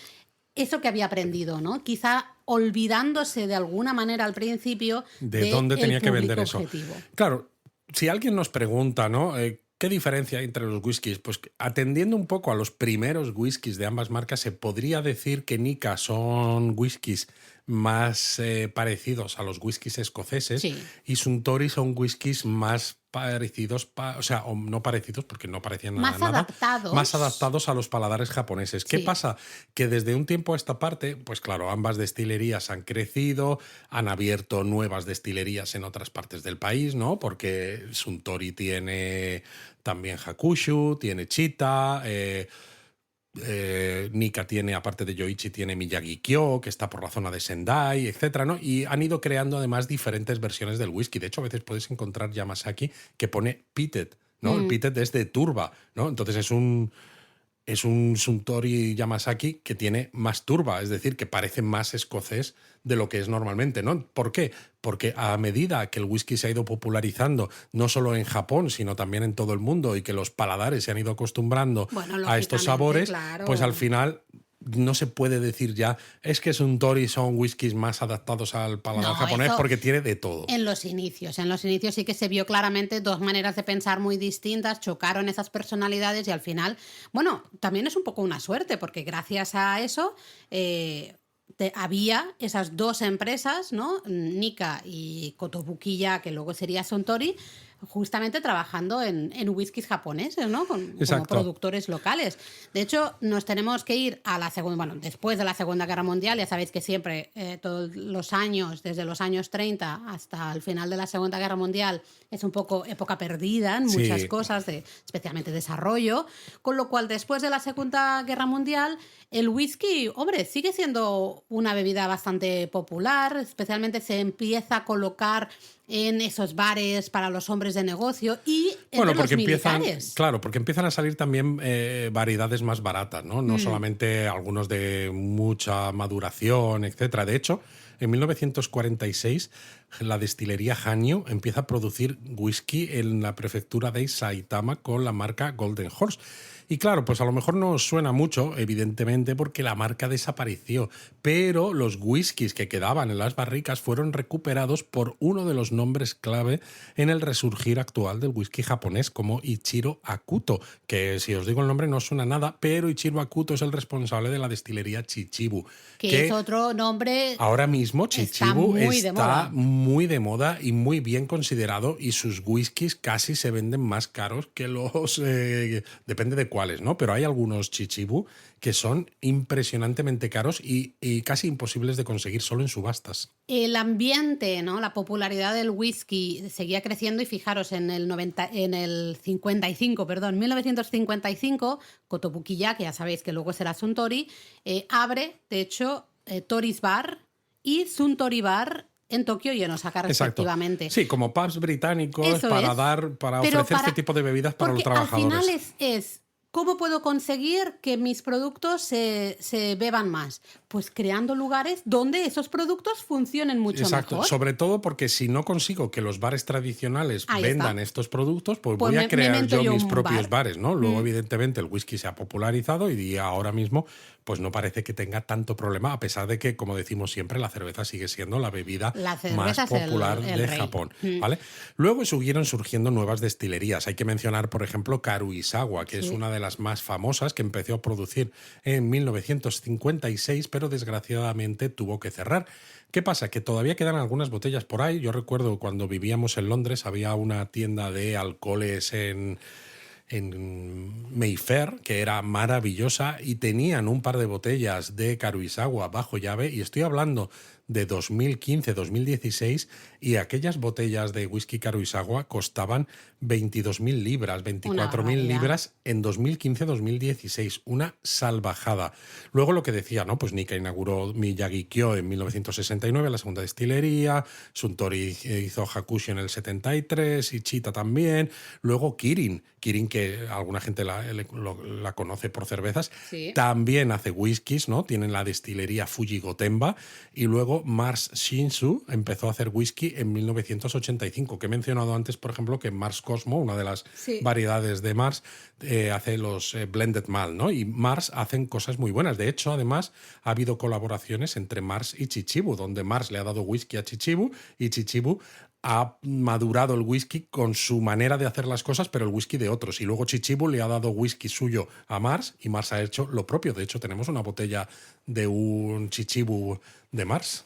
eso que había aprendido, ¿no? Quizá olvidándose de alguna manera al principio de dónde tenía que vender eso. Objetivo. Claro, si alguien nos pregunta, ¿no? ¿Qué diferencia hay entre los whiskies? Pues atendiendo un poco a los primeros whiskies de ambas marcas, se podría decir que Nikka son whiskies más parecidos a los whiskies escoceses, sí, y Suntory son whiskies más parecidos, o sea, o no parecidos porque no parecían más nada, adaptados. Más adaptados a los paladares japoneses. ¿Qué pasa? Que desde un tiempo a esta parte, pues claro, ambas destilerías han crecido, han abierto nuevas destilerías en otras partes del país, ¿no? Porque Suntory tiene también Hakushu, tiene Chita, Nika tiene, aparte de Yoichi, tiene Miyagi-Kyo, que está por la zona de Sendai, etcétera, ¿no? Y han ido creando además diferentes versiones del whisky. De hecho, a veces puedes encontrar Yamazaki que pone Pitted, ¿no? El Pitted es de turba, ¿no? Entonces es un Suntory Yamazaki que tiene más turba, es decir, que parece más escocés de lo que es normalmente, ¿no? ¿Por qué? Porque a medida que el whisky se ha ido popularizando, no solo en Japón, sino también en todo el mundo, y que los paladares se han ido acostumbrando a estos sabores, claro. pues al final no se puede decir ya, es que Suntory son whiskies más adaptados al paladar japonés, porque tiene de todo. En los inicios sí que se vio claramente dos maneras de pensar muy distintas, chocaron esas personalidades y al final, bueno, también es un poco una suerte, porque gracias a eso había esas dos empresas, ¿no? Nika y Kotobukiya, que luego sería Suntory, justamente trabajando en whiskies japoneses, ¿no? Como productores locales. De hecho, nos tenemos que ir a la segunda, bueno, después de la Segunda Guerra Mundial. Ya sabéis que siempre, todos los años, desde los años 30 hasta el final de la Segunda Guerra Mundial, es un poco época perdida en muchas cosas, especialmente desarrollo. Con lo cual, después de la Segunda Guerra Mundial, el whisky, hombre, sigue siendo una bebida bastante popular, especialmente se empieza a colocar en esos bares para los hombres de negocio y entre los militares. Claro, porque empiezan a salir también variedades más baratas, ¿no? No solamente algunos de mucha maduración, etcétera. De hecho, en 1946 la destilería Hanyu empieza a producir whisky en la prefectura de Saitama con la marca Golden Horse. Y claro, pues a lo mejor no os suena mucho, evidentemente, porque la marca desapareció, pero los whiskies que quedaban en las barricas fueron recuperados por uno de los nombres clave en el resurgir actual del whisky japonés, como Ichiro Akuto, que si os digo el nombre no suena nada, pero Ichiro Akuto es el responsable de la destilería Chichibu. Que es otro nombre. Ahora mismo Chichibu está muy de moda y muy bien considerado, y sus whiskies casi se venden más caros que los... depende de cuáles, ¿no? Pero hay algunos Chichibu que son impresionantemente caros y casi imposibles de conseguir solo en subastas. El ambiente, ¿no? La popularidad del whisky seguía creciendo y fijaros, en el 1955, Kotobukiya, que ya sabéis que luego será Suntory, abre, de hecho, Tori's Bar y Suntory Bar en Tokio y en Osaka, respectivamente. Exacto. Sí, como pubs británicos para ofrecer este tipo de bebidas para los trabajadores. Al final es ¿cómo puedo conseguir que mis productos se beban más? Pues creando lugares donde esos productos funcionen mucho mejor. Sobre todo porque si no consigo que los bares tradicionales vendan estos productos, pues voy a crear yo mis propios bares, ¿no? Luego, evidentemente, el whisky se ha popularizado y ahora mismo pues no parece que tenga tanto problema, a pesar de que, como decimos siempre, la cerveza sigue siendo la bebida más popular de Japón, ¿vale? Luego siguieron surgiendo nuevas destilerías. Hay que mencionar, por ejemplo, Karuizawa, que es una de las más famosas, que empezó a producir en 1956, pero desgraciadamente tuvo que cerrar. ¿Qué pasa? Que todavía quedan algunas botellas por ahí. Yo recuerdo cuando vivíamos en Londres, había una tienda de alcoholes en Mayfair, que era maravillosa, y tenían un par de botellas de Karuizawa bajo llave, y estoy hablando de 2015, 2016, y aquellas botellas de whisky Karuizawa costaban 22.000 libras, 24.000 libras en 2015-2016. Una salvajada. Luego lo que decía, ¿no? Pues Nika inauguró Miyagi-Kyo en 1969, la segunda destilería, Suntory hizo Hakushi en el 73, Ichita también. Luego Kirin, que alguna gente la conoce por cervezas, también hace whiskies, ¿no? Tienen la destilería Fuji Gotemba, y luego Mars Shinsu empezó a hacer whisky en 1985, que he mencionado antes, por ejemplo, que Mars Cosmo, una de las variedades de Mars, hace los blended malt, ¿no? Y Mars hacen cosas muy buenas. De hecho, además, ha habido colaboraciones entre Mars y Chichibu, donde Mars le ha dado whisky a Chichibu y Chichibu ha madurado el whisky con su manera de hacer las cosas, pero el whisky de otros. Y luego Chichibu le ha dado whisky suyo a Mars y Mars ha hecho lo propio. De hecho, tenemos una botella de un Chichibu de Mars.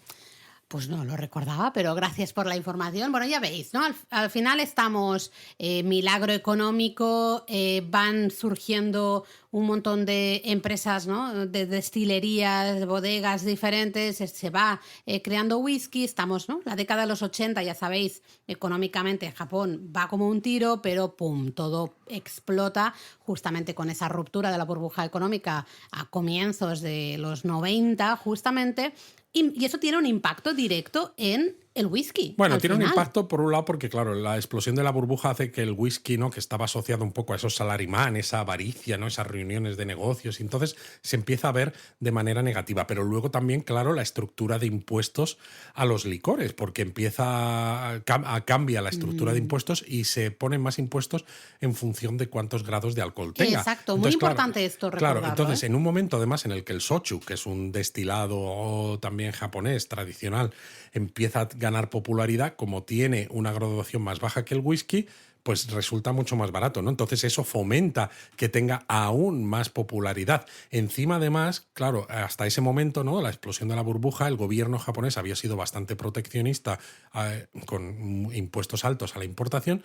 Pues no lo recordaba, pero gracias por la información. Bueno, ya veis, ¿no? Al final estamos milagro económico, van surgiendo un montón de empresas, ¿no? De destilerías, bodegas diferentes, se va creando whisky. Estamos, ¿no? La década de los 80, ya sabéis, económicamente Japón va como un tiro, pero ¡pum!, todo explota justamente con esa ruptura de la burbuja económica a comienzos de los 90, justamente. Y eso tiene un impacto directo en el whisky. Bueno, tiene un impacto por un lado porque, claro, la explosión de la burbuja hace que el whisky, ¿no?, que estaba asociado un poco a esos salaryman, esa avaricia, ¿no?, esas reuniones de negocios, y entonces se empieza a ver de manera negativa. Pero luego también, claro, la estructura de impuestos a los licores, porque cambia la estructura de impuestos y se ponen más impuestos en función de cuántos grados de alcohol tenga. Exacto, entonces, muy importante esto recordarlo. Claro, entonces en un momento además en el que el sochu, que es un destilado también japonés tradicional, empieza a ganar popularidad, como tiene una graduación más baja que el whisky, pues resulta mucho más barato, ¿no? Entonces eso fomenta que tenga aún más popularidad. Encima, además, claro, hasta ese momento, ¿no?, la explosión de la burbuja, el gobierno japonés había sido bastante proteccionista, con impuestos altos a la importación,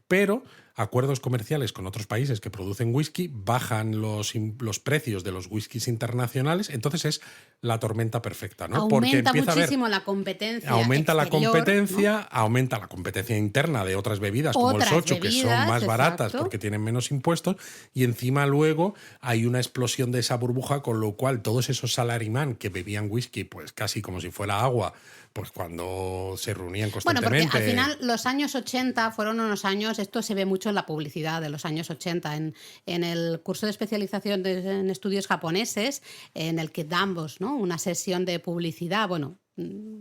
pero acuerdos comerciales con otros países que producen whisky bajan los precios de los whiskies internacionales, entonces es la tormenta perfecta, ¿no? Porque empieza muchísimo la competencia aumenta exterior, la competencia, ¿no? Aumenta la competencia interna de otras bebidas como el sochu, que son más baratas porque tienen menos impuestos, y encima luego hay una explosión de esa burbuja, con lo cual todos esos salaryman que bebían whisky pues casi como si fuera agua, pues cuando se reunían constantemente. Bueno, porque al final los años 80 fueron unos años, esto se ve mucho en la publicidad de los años 80, en el curso de especialización en estudios japoneses, en el que damos, ¿no?, una sesión de publicidad. Bueno,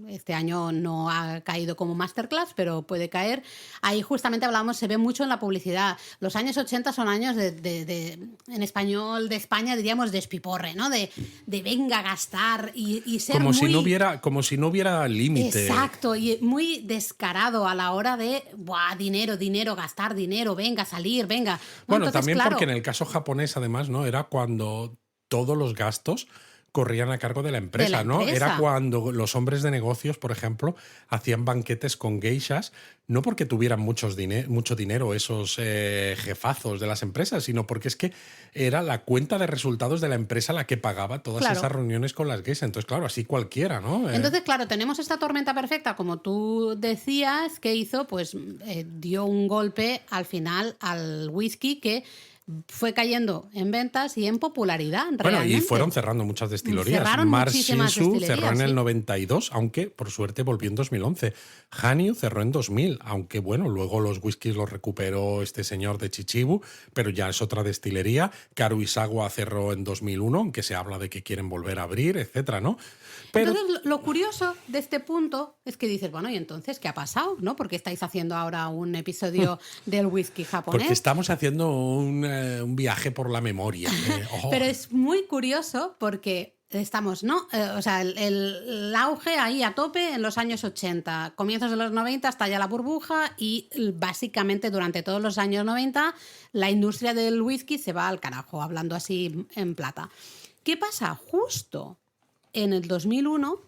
este año no ha caído como masterclass, pero puede caer. Ahí justamente hablábamos, se ve mucho en la publicidad. Los años 80 son años en español de España diríamos despiporre, ¿no? De venga a gastar y ser como muy... si no hubiera límite. Exacto, y muy descarado a la hora de dinero, gastar dinero, venga, salir, venga. Bueno, entonces, también claro, porque en el caso japonés, además, ¿no?, era cuando todos los gastos corrían a cargo de la empresa, ¿no? Era cuando los hombres de negocios, por ejemplo, hacían banquetes con geishas, no porque tuvieran mucho dinero esos jefazos de las empresas, sino porque es que era la cuenta de resultados de la empresa la que pagaba todas esas reuniones con las geishas. Entonces, claro, así cualquiera, ¿no? Entonces, claro, tenemos esta tormenta perfecta, como tú decías, que hizo, pues dio un golpe al final al whisky que fue cayendo en ventas y en popularidad. Bueno, realmente. y fueron cerrando muchas destilerías. Cerraron muchísimas Shinsu destilerías, cerró en el sí. 92, aunque por suerte volvió en 2011. Hanyu cerró en 2000, aunque bueno, luego los whiskies los recuperó este señor de Chichibu, pero ya es otra destilería. Karuizawa cerró en 2001, aunque se habla de que quieren volver a abrir, etcétera, ¿no? Pero... Entonces, lo curioso de este punto es que dices, bueno, ¿y entonces qué ha pasado? ¿No? Porque estáis haciendo ahora un episodio del whisky japonés. Porque estamos haciendo un viaje por la memoria. Pero es muy curioso porque estamos, ¿no? O sea, el auge ahí a tope en los años 80, comienzos de los 90 estalla la burbuja y básicamente durante todos los años 90 la industria del whisky se va al carajo, hablando así en plata. ¿Qué pasa? Justo en el 2001,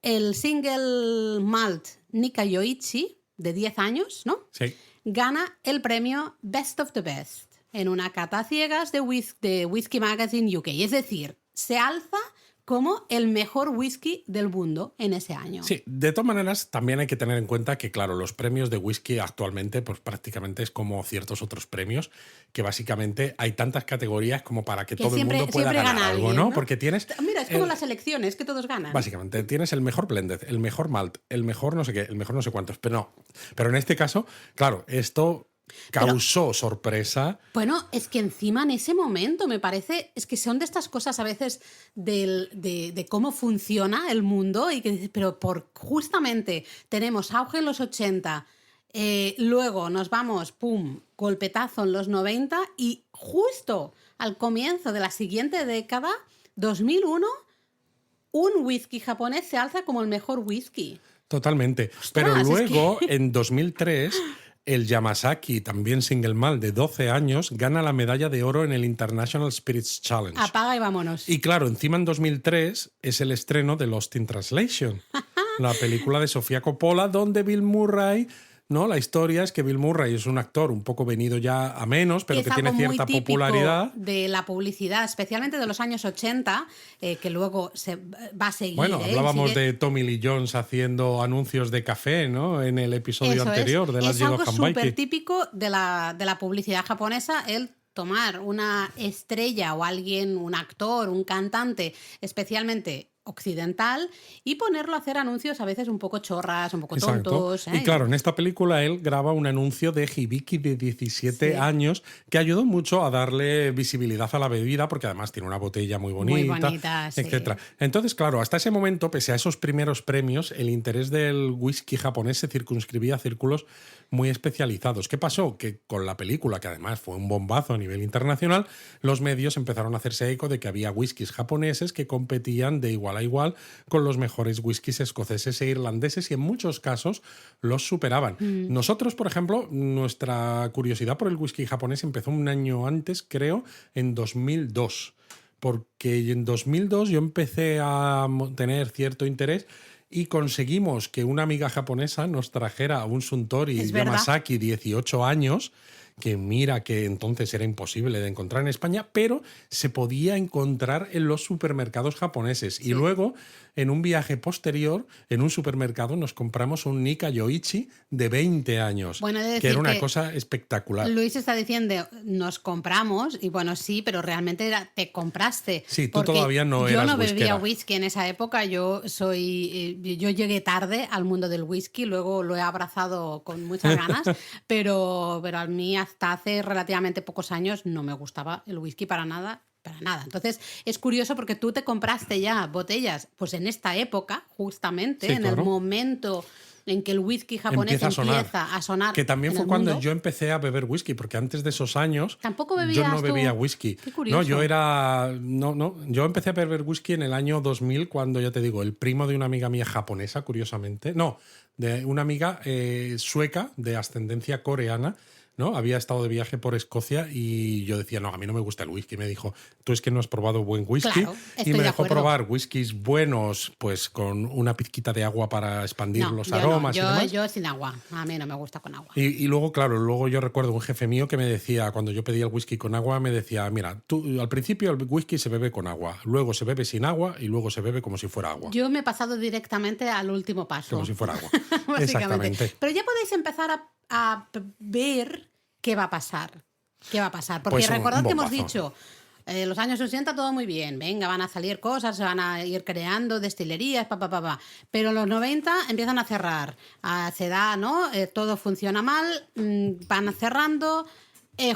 el single malt Nikka Yoichi, de 10 años, ¿no? Sí. Gana el premio Best of the Best en una cata a ciegas de Whisky Magazine UK. Es decir, se alza como el mejor whisky del mundo en ese año. Sí, de todas maneras también hay que tener en cuenta que, claro, los premios de whisky actualmente pues prácticamente es como ciertos otros premios, que básicamente hay tantas categorías como para que todo siempre, el mundo pueda ganar algo, alguien, ¿no? Porque tienes... Mira, es como las elecciones, que todos ganan. Básicamente, tienes el mejor blended, el mejor malt, el mejor no sé qué, el mejor no sé cuántos, pero no. Pero en este caso, claro, esto... causó sorpresa. Bueno, es que encima en ese momento me parece, es que son de estas cosas a veces de cómo funciona el mundo y que dices, pero justamente tenemos auge en los 80, luego nos vamos, pum, golpetazo en los 90 y justo al comienzo de la siguiente década, 2001, un whisky japonés se alza como el mejor whisky. Totalmente. Ostras, pero luego, en 2003... el Yamazaki, también single malt de 12 años, gana la medalla de oro en el International Spirits Challenge. Apaga y vámonos. Y claro, encima en 2003 es el estreno de Lost in Translation. la película de Sofía Coppola, donde Bill Murray... No, la historia es que Bill Murray es un actor un poco venido ya a menos, pero que tiene cierta popularidad. De la publicidad, especialmente de los años 80, que luego se va a seguir. Bueno, hablábamos de Tommy Lee Jones haciendo anuncios de café, ¿no? En el episodio anterior de las Yellow Hand Bike. Es algo súper típico de la publicidad japonesa, el tomar una estrella o alguien, un actor, un cantante, especialmente occidental, y ponerlo a hacer anuncios a veces un poco chorras, un poco tontos. Y claro, en esta película él graba un anuncio de Hibiki de 17 años que ayudó mucho a darle visibilidad a la bebida, porque además tiene una botella muy bonita, etcétera. Entonces, claro, hasta ese momento, pese a esos primeros premios, el interés del whisky japonés se circunscribía a círculos muy especializados. ¿Qué pasó? Que con la película, que además fue un bombazo a nivel internacional, los medios empezaron a hacerse eco de que había whiskies japoneses que competían de igual a igual con los mejores whiskies escoceses e irlandeses y en muchos casos los superaban. Nosotros, por ejemplo, nuestra curiosidad por el whisky japonés empezó un año antes, creo, en 2002. Porque en 2002 yo empecé a tener cierto interés y conseguimos que una amiga japonesa nos trajera un Suntory Yamazaki 18 años, que mira que entonces era imposible de encontrar en España, pero se podía encontrar en los supermercados japoneses. Sí. Y luego, en un viaje posterior, en un supermercado nos compramos un Nikka Yoichi de 20 años, bueno, que era una cosa espectacular. Luis está diciendo, nos compramos, y bueno, sí, pero realmente te compraste. Sí, tú todavía no eras Yo no bebía whisky en esa época, yo llegué tarde al mundo del whisky, luego lo he abrazado con muchas ganas, pero a mí hasta hace relativamente pocos años no me gustaba el whisky para nada. Entonces es curioso porque tú te compraste ya botellas pues en esta época, justamente, sí, en el momento en que el whisky japonés empieza a sonar. Que también fue cuando yo empecé a beber whisky, porque antes de esos años yo no bebía whisky. Qué curioso. Yo empecé a beber whisky en el año 2000, cuando, ya te digo, el primo de una amiga mía japonesa, curiosamente, de una amiga sueca de ascendencia coreana, ¿no? Había estado de viaje por Escocia y yo decía, no, a mí no me gusta el whisky. Me dijo, tú es que no has probado buen whisky. Claro, y me dejó probar whiskies buenos, pues con una pizquita de agua para expandir los aromas y demás. Yo sin agua, a mí no me gusta con agua. Y luego, claro, yo recuerdo un jefe mío que me decía, cuando yo pedía el whisky con agua, me decía, mira, tú al principio el whisky se bebe con agua, luego se bebe sin agua y luego se bebe como si fuera agua. Yo me he pasado directamente al último paso. Como si fuera agua. Exactamente. Pero ya podéis empezar a ver qué va a pasar. Porque pues recordad que hemos dicho, los años 80 todo muy bien, venga, van a salir cosas, se van a ir creando destilerías, pero en los 90 empiezan a cerrar, se da, ¿no? Todo funciona mal, van cerrando.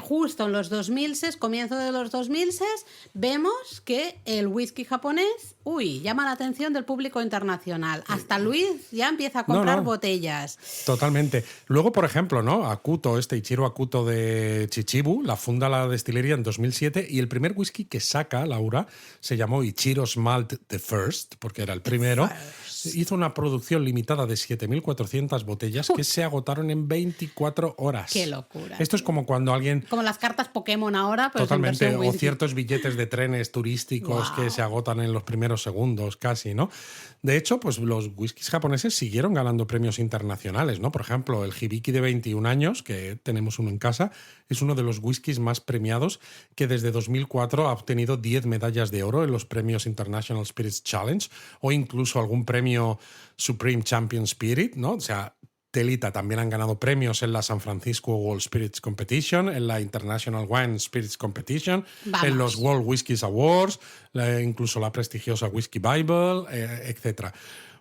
Justo en los 2006, comienzo de los 2006, vemos que el whisky japonés, llama la atención del público internacional. Hasta Luis ya empieza a comprar botellas. Totalmente. Luego, por ejemplo, ¿no? Akuto, Ichiro Akuto de Chichibu, la funda la destilería en 2007 y el primer whisky que saca, Laura, se llamó Ichiro's Malt The First, porque era el primero. Hizo una producción limitada de 7.400 botellas que se agotaron en 24 horas. ¡Qué locura! Esto es como cuando alguien... Como las cartas Pokémon ahora, pues totalmente, o ciertos billetes de trenes turísticos que se agotan en los primeros segundos casi, ¿no? De hecho, pues los whiskies japoneses siguieron ganando premios internacionales, ¿no? Por ejemplo, el Hibiki de 21 años, que tenemos uno en casa, es uno de los whiskies más premiados, que desde 2004 ha obtenido 10 medallas de oro en los premios International Spirits Challenge o incluso algún premio Supreme Champion Spirit, ¿no? O sea, telita, también han ganado premios en la San Francisco World Spirits Competition, en la International Wine Spirits Competition, en los World Whiskies Awards, incluso la prestigiosa Whisky Bible, etc.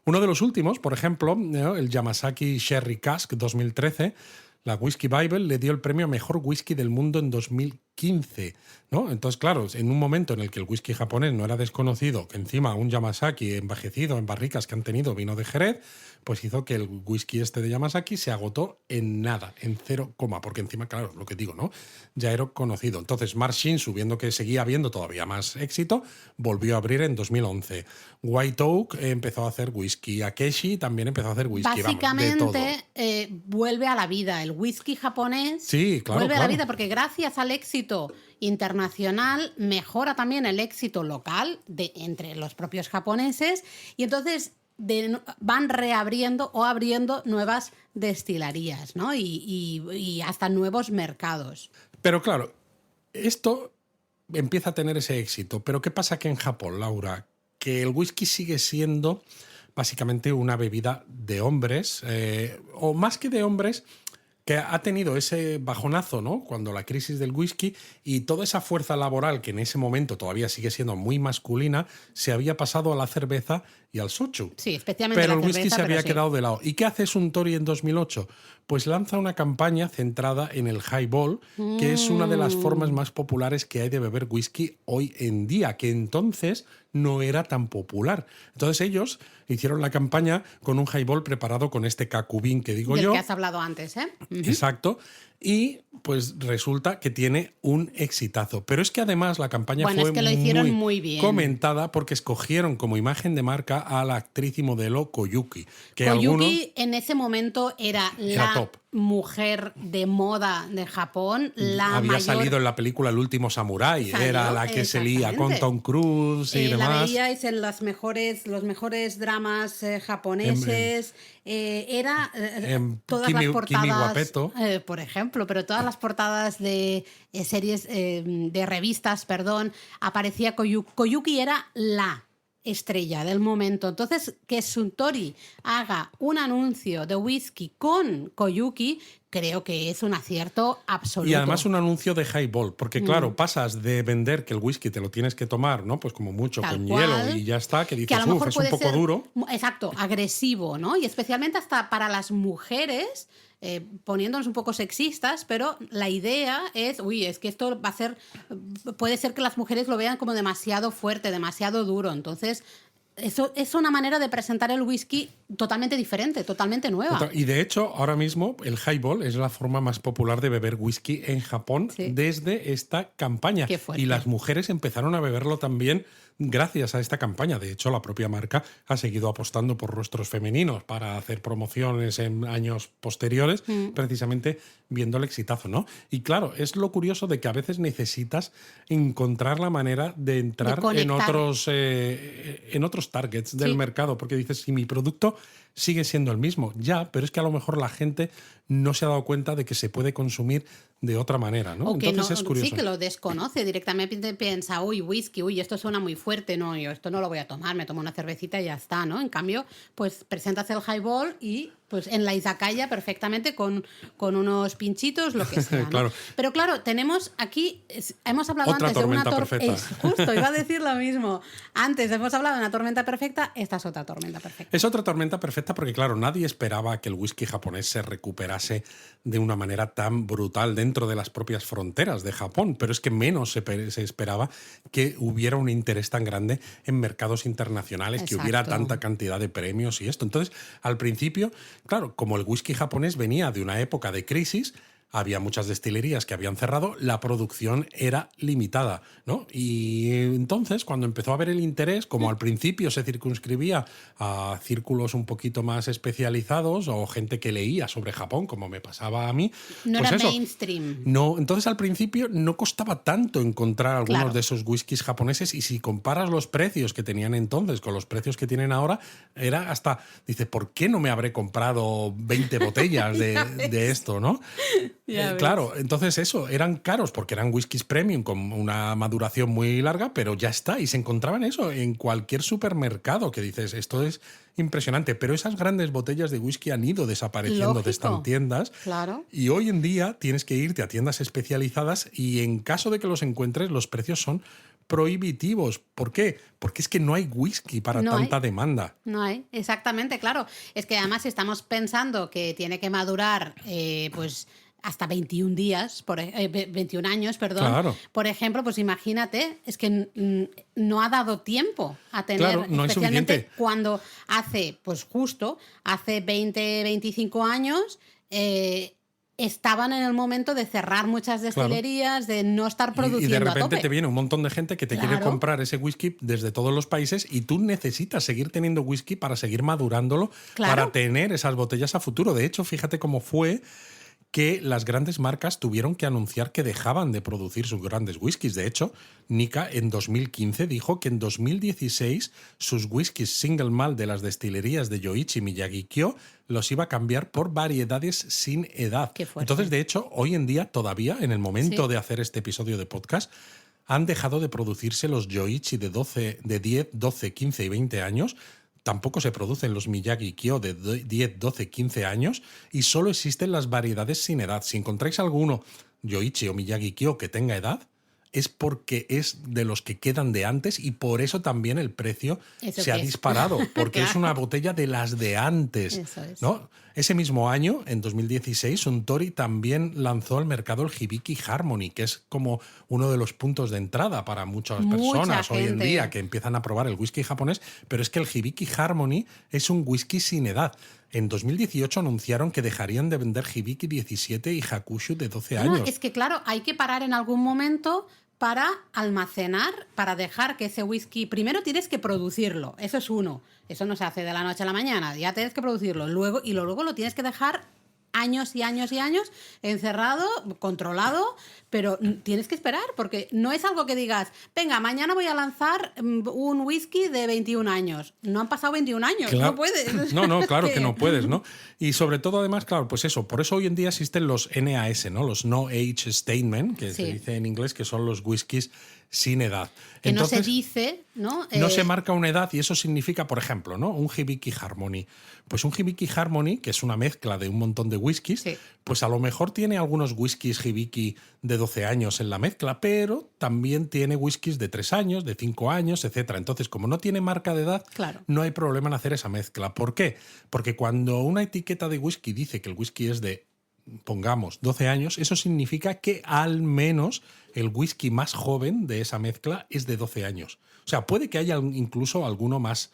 Uno de los últimos, por ejemplo, el Yamazaki Sherry Cask 2013, la Whisky Bible le dio el premio a Mejor Whisky del Mundo en 2015, ¿no? Entonces, claro, en un momento en el que el whisky japonés no era desconocido, que encima un Yamazaki envejecido en barricas que han tenido vino de Jerez, pues hizo que el whisky este de Yamazaki se agotó en nada, en 0, porque encima, claro, lo que digo, ¿no? Ya era conocido. Entonces, Mark Shinsu, viendo que seguía habiendo todavía más éxito, volvió a abrir en 2011. White Oak empezó a hacer whisky. Akeshi también empezó a hacer whisky. Básicamente, vuelve a la vida. El whisky japonés vuelve a la vida porque gracias al éxito internacional mejora también el éxito local entre los propios japoneses y entonces van reabriendo o abriendo nuevas destilerías, ¿no? Y hasta nuevos mercados. Pero claro, esto empieza a tener ese éxito. Pero ¿qué pasa que en Japón, Laura? Que el whisky sigue siendo básicamente una bebida de hombres, o más que de hombres, que ha tenido ese bajonazo, ¿no? Cuando la crisis del whisky y toda esa fuerza laboral que en ese momento todavía sigue siendo muy masculina, se había pasado a la cerveza y al sochu. Sí, especialmente pero la el whisky cerveza, se había sí. quedado de lado. ¿Y qué hace Suntory en 2008? Pues lanza una campaña centrada en el highball, que es una de las formas más populares que hay de beber whisky hoy en día, que entonces no era tan popular. Entonces ellos hicieron la campaña con un highball preparado con este cacubín que digo Del yo. que has hablado antes, ¿eh? Exacto. Y pues resulta que tiene un exitazo. Pero es que además la campaña Bueno, fue es que lo hicieron muy bien. comentada porque escogieron como imagen de marca a la actriz y modelo Koyuki. Que Koyuki en ese momento era la top. mujer de moda de Japón, la había mayor... salido en la película El último samurái. Salió, Era la que se lía con exactamente. Tom Cruise y La demás. veíais en los mejores dramas japoneses. Era todas Kimi las portadas, Guapeto. por ejemplo, pero todas las portadas de series, de revistas, perdón, aparecía Koyuki. Koyuki era la estrella del momento. Entonces, que Suntory haga un anuncio de whisky con Koyuki, creo que es un acierto absoluto. Y además un anuncio de highball, porque claro, pasas de vender que el whisky te lo tienes que tomar, ¿no? Pues como mucho Tal con cual, hielo y ya está, que que dices, a lo mejor es un puede poco ser, duro. exacto, agresivo, ¿no? Y especialmente hasta para las mujeres, poniéndonos un poco sexistas, pero la idea es, es que esto va a ser, puede ser que las mujeres lo vean como demasiado fuerte, demasiado duro. Entonces, eso es una manera de presentar el whisky totalmente diferente, totalmente nueva. Y de hecho, ahora mismo el highball es la forma más popular de beber whisky en Japón desde esta campaña. Qué fuerte. Y las mujeres empezaron a beberlo también gracias a esta campaña. De hecho, la propia marca ha seguido apostando por rostros femeninos para hacer promociones en años posteriores, precisamente viendo el exitazo, ¿no? Y claro, es lo curioso de que a veces necesitas encontrar la manera de entrar en otros targets del mercado, porque dices, si mi producto sigue siendo el mismo, ya, pero es que a lo mejor la gente no se ha dado cuenta de que se puede consumir de otra manera, ¿no? O que Entonces es curioso. Sí, que lo desconoce directamente, piensa, whisky, esto suena muy fuerte, no, yo esto no lo voy a tomar, me tomo una cervecita y ya está, ¿no? En cambio, pues presentas el highball y pues en la izakaya perfectamente con unos pinchitos, lo que sea, ¿no? Claro. Pero claro, tenemos aquí, hemos hablado Otra antes de una tormenta perfecta. Justo, iba a decir lo mismo. Antes hemos hablado de una tormenta perfecta, esta es otra tormenta perfecta. Es otra tormenta perfecta porque, claro, nadie esperaba que el whisky japonés se recuperase de una manera tan brutal dentro de las propias fronteras de Japón, pero es que menos se esperaba que hubiera un interés tan grande en mercados internacionales, que hubiera tanta cantidad de premios y esto. Entonces, al principio, claro, como el whisky japonés venía de una época de crisis, había muchas destilerías que habían cerrado, la producción era limitada, ¿no? Y entonces, cuando empezó a haber el interés, como al principio se circunscribía a círculos un poquito más especializados o gente que leía sobre Japón, como me pasaba a mí, no pues era eso, mainstream. No, entonces al principio no costaba tanto encontrar algunos de esos whiskies japoneses, y si comparas los precios que tenían entonces con los precios que tienen ahora, era hasta, dice, ¿por qué no me habré comprado 20 botellas de esto, no? Claro, entonces eso, eran caros porque eran whiskies premium con una maduración muy larga, pero ya está, y se encontraban eso en cualquier supermercado, que dices, esto es impresionante, pero esas grandes botellas de whisky han ido desapareciendo de estas tiendas. Claro. Y hoy en día tienes que irte a tiendas especializadas y en caso de que los encuentres, los precios son prohibitivos. ¿Por qué? Porque es que no hay whisky para tanta demanda. No hay, exactamente, claro. Es que además estamos pensando que tiene que madurar, pues hasta 21 días, 21 años, perdón. Claro. Por ejemplo, pues imagínate, es que no ha dado tiempo a tener, claro, no especialmente es suficiente. Cuando hace 20, 25 años, estaban en el momento de cerrar muchas destilerías, de no estar produciendo y de repente a tope. te viene un montón de gente que te quiere comprar ese whisky desde todos los países, y tú necesitas seguir teniendo whisky para seguir madurándolo, para tener esas botellas a futuro. De hecho, fíjate cómo fue que las grandes marcas tuvieron que anunciar que dejaban de producir sus grandes whiskies. De hecho, Nikka en 2015 dijo que en 2016 sus whiskies single malt de las destilerías de Yoichi Miyagi-Kyo los iba a cambiar por variedades sin edad. Qué fuerte. Entonces, de hecho, hoy en día todavía, en el momento de hacer este episodio de podcast, han dejado de producirse los Yoichi de 10, 12, 15 y 20 años. Tampoco se producen los Miyagi-Kyo de 10, 12, 15 años y solo existen las variedades sin edad. Si encontráis alguno, Yoichi o Miyagi-Kyo, que tenga edad, es porque es de los que quedan de antes y por eso también el precio se ha disparado, porque Claro. es una botella de las de antes. Eso es. ¿No? Ese mismo año, en 2016, Suntory también lanzó al mercado el Hibiki Harmony, que es como uno de los puntos de entrada para muchas personas hoy en gente. día que empiezan a probar el whisky japonés, pero es que el Hibiki Harmony es un whisky sin edad. En 2018 anunciaron que dejarían de vender Hibiki 17 y Hakushu de 12 No, años. es que claro, hay que parar en algún momento para almacenar, para dejar que ese whisky... Primero tienes que producirlo, eso es uno. Eso no se hace de la noche a la mañana, ya tienes que producirlo. Luego lo tienes que dejar años y años y años encerrado, controlado, pero tienes que esperar porque no es algo que digas, venga, mañana voy a lanzar un whisky de 21 años. No han pasado 21 años, Claro. no puedes. No, claro que no puedes, ¿no? Y sobre todo, además, claro, pues eso, por eso hoy en día existen los NAS, ¿no? Los No Age Statement, que se dice en inglés, que son los whiskies sin edad. Que Entonces, no se dice, ¿no? No se marca una edad y eso significa, por ejemplo, ¿no? Un Hibiki Harmony. Pues un Hibiki Harmony, que es una mezcla de un montón de whiskies, pues a lo mejor tiene algunos whiskies Hibiki de 12 años en la mezcla, pero también tiene whiskies de 3 años, de 5 años, etc. Entonces, como no tiene marca de edad, Claro. no hay problema en hacer esa mezcla. ¿Por qué? Porque cuando una etiqueta de whisky dice que el whisky es de, pongamos, 12 años, eso significa que al menos el whisky más joven de esa mezcla es de 12 años. O sea, puede que haya incluso alguno más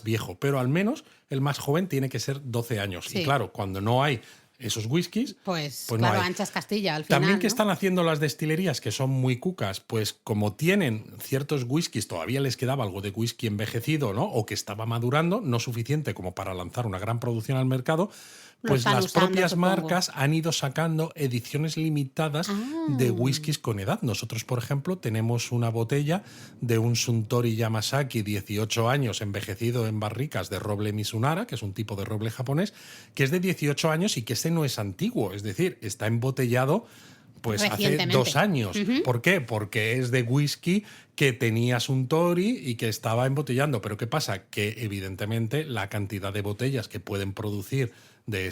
viejo, pero al menos el más joven tiene que ser 12 años. Sí. Y claro, cuando no hay esos whiskies, Pues no claro, hay. anchas Castilla al final. También que ¿no? están haciendo las destilerías, que son muy cucas, pues como tienen ciertos whiskies, todavía les quedaba algo de whisky envejecido, ¿no? O que estaba madurando, no suficiente como para lanzar una gran producción al mercado, pues están las usando, propias supongo. marcas han ido sacando ediciones limitadas de whiskies con edad. Nosotros, por ejemplo, tenemos una botella de un Suntory Yamazaki 18 años envejecido en barricas de roble Mizunara, que es un tipo de roble japonés, que es de 18 años y que este no es antiguo, es decir, está embotellado pues hace Recientemente. 2 años. ¿Por qué? Porque es de whisky que tenía Suntory y que estaba embotellando. Pero ¿qué pasa? Que evidentemente la cantidad de botellas que pueden producir de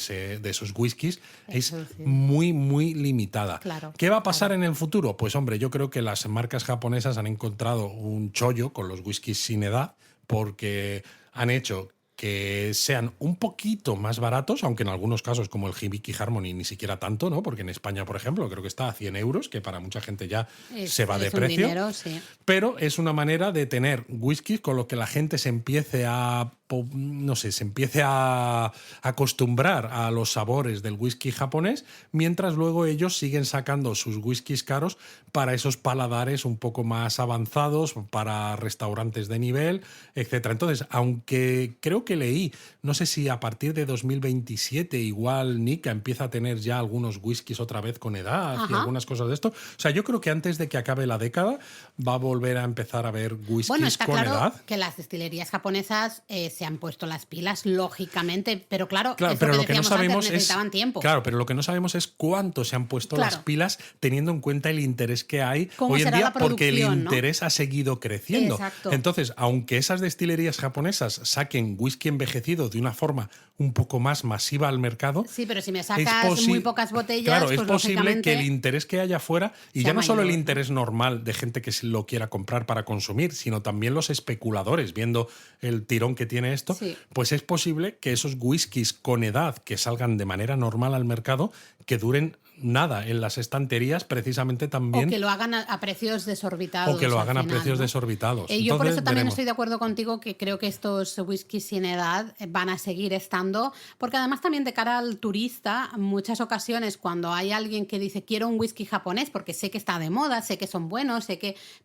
esos whiskies es muy, muy limitada. Claro, ¿Qué va a pasar en el futuro? Pues hombre, yo creo que las marcas japonesas han encontrado un chollo con los whiskies sin edad porque han hecho que sean un poquito más baratos, aunque en algunos casos como el Hibiki Harmony ni siquiera tanto, ¿no? Porque en España, por ejemplo, creo que está a 100 euros, que para mucha gente ya se va de un precio. dinero, sí. Pero es una manera de tener whisky con lo que la gente se empiece a, no sé, se empiece a acostumbrar a los sabores del whisky japonés, mientras luego ellos siguen sacando sus whiskies caros para esos paladares un poco más avanzados, para restaurantes de nivel, etcétera. Entonces, aunque creo que leí, no sé si a partir de 2027 igual Nikka empieza a tener ya algunos whiskies otra vez con edad y algunas cosas de esto. O sea, yo creo que antes de que acabe la década va a volver a empezar a haber whiskies Bueno, está con claro edad. que las destilerías japonesas se han puesto las pilas, lógicamente, pero claro, Claro, es pero lo lo que que no decíamos sabemos antes, necesitaban tiempo. Claro, pero lo que no sabemos es cuánto se han puesto Claro. las pilas teniendo en cuenta el interés que hay ¿Cómo hoy en será día, la porque el producción, no? interés ha seguido creciendo. Exacto. Entonces, aunque esas destilerías japonesas saquen whisky envejecido de una forma un poco más masiva al mercado, Sí, pero si me es sacas muy pocas botellas, claro, pues es posible lógicamente que el interés que haya afuera, y sea ya no solo el mayor, ¿no? interés normal de gente que lo quiera comprar para consumir, sino también los especuladores, viendo el tirón que tiene esto, Sí. pues es posible que esos whiskies con edad que salgan de manera normal al mercado, que duren nada en las estanterías precisamente también. O que lo hagan a precios desorbitados. O que lo hagan al a final, precios ¿no? desorbitados. Yo por Entonces, eso también veremos. estoy de acuerdo contigo, que creo que estos whiskies sin edad van a seguir estando, porque además también de cara al turista, en muchas ocasiones cuando hay alguien que dice quiero un whisky japonés porque sé que está de moda, sé que son buenos,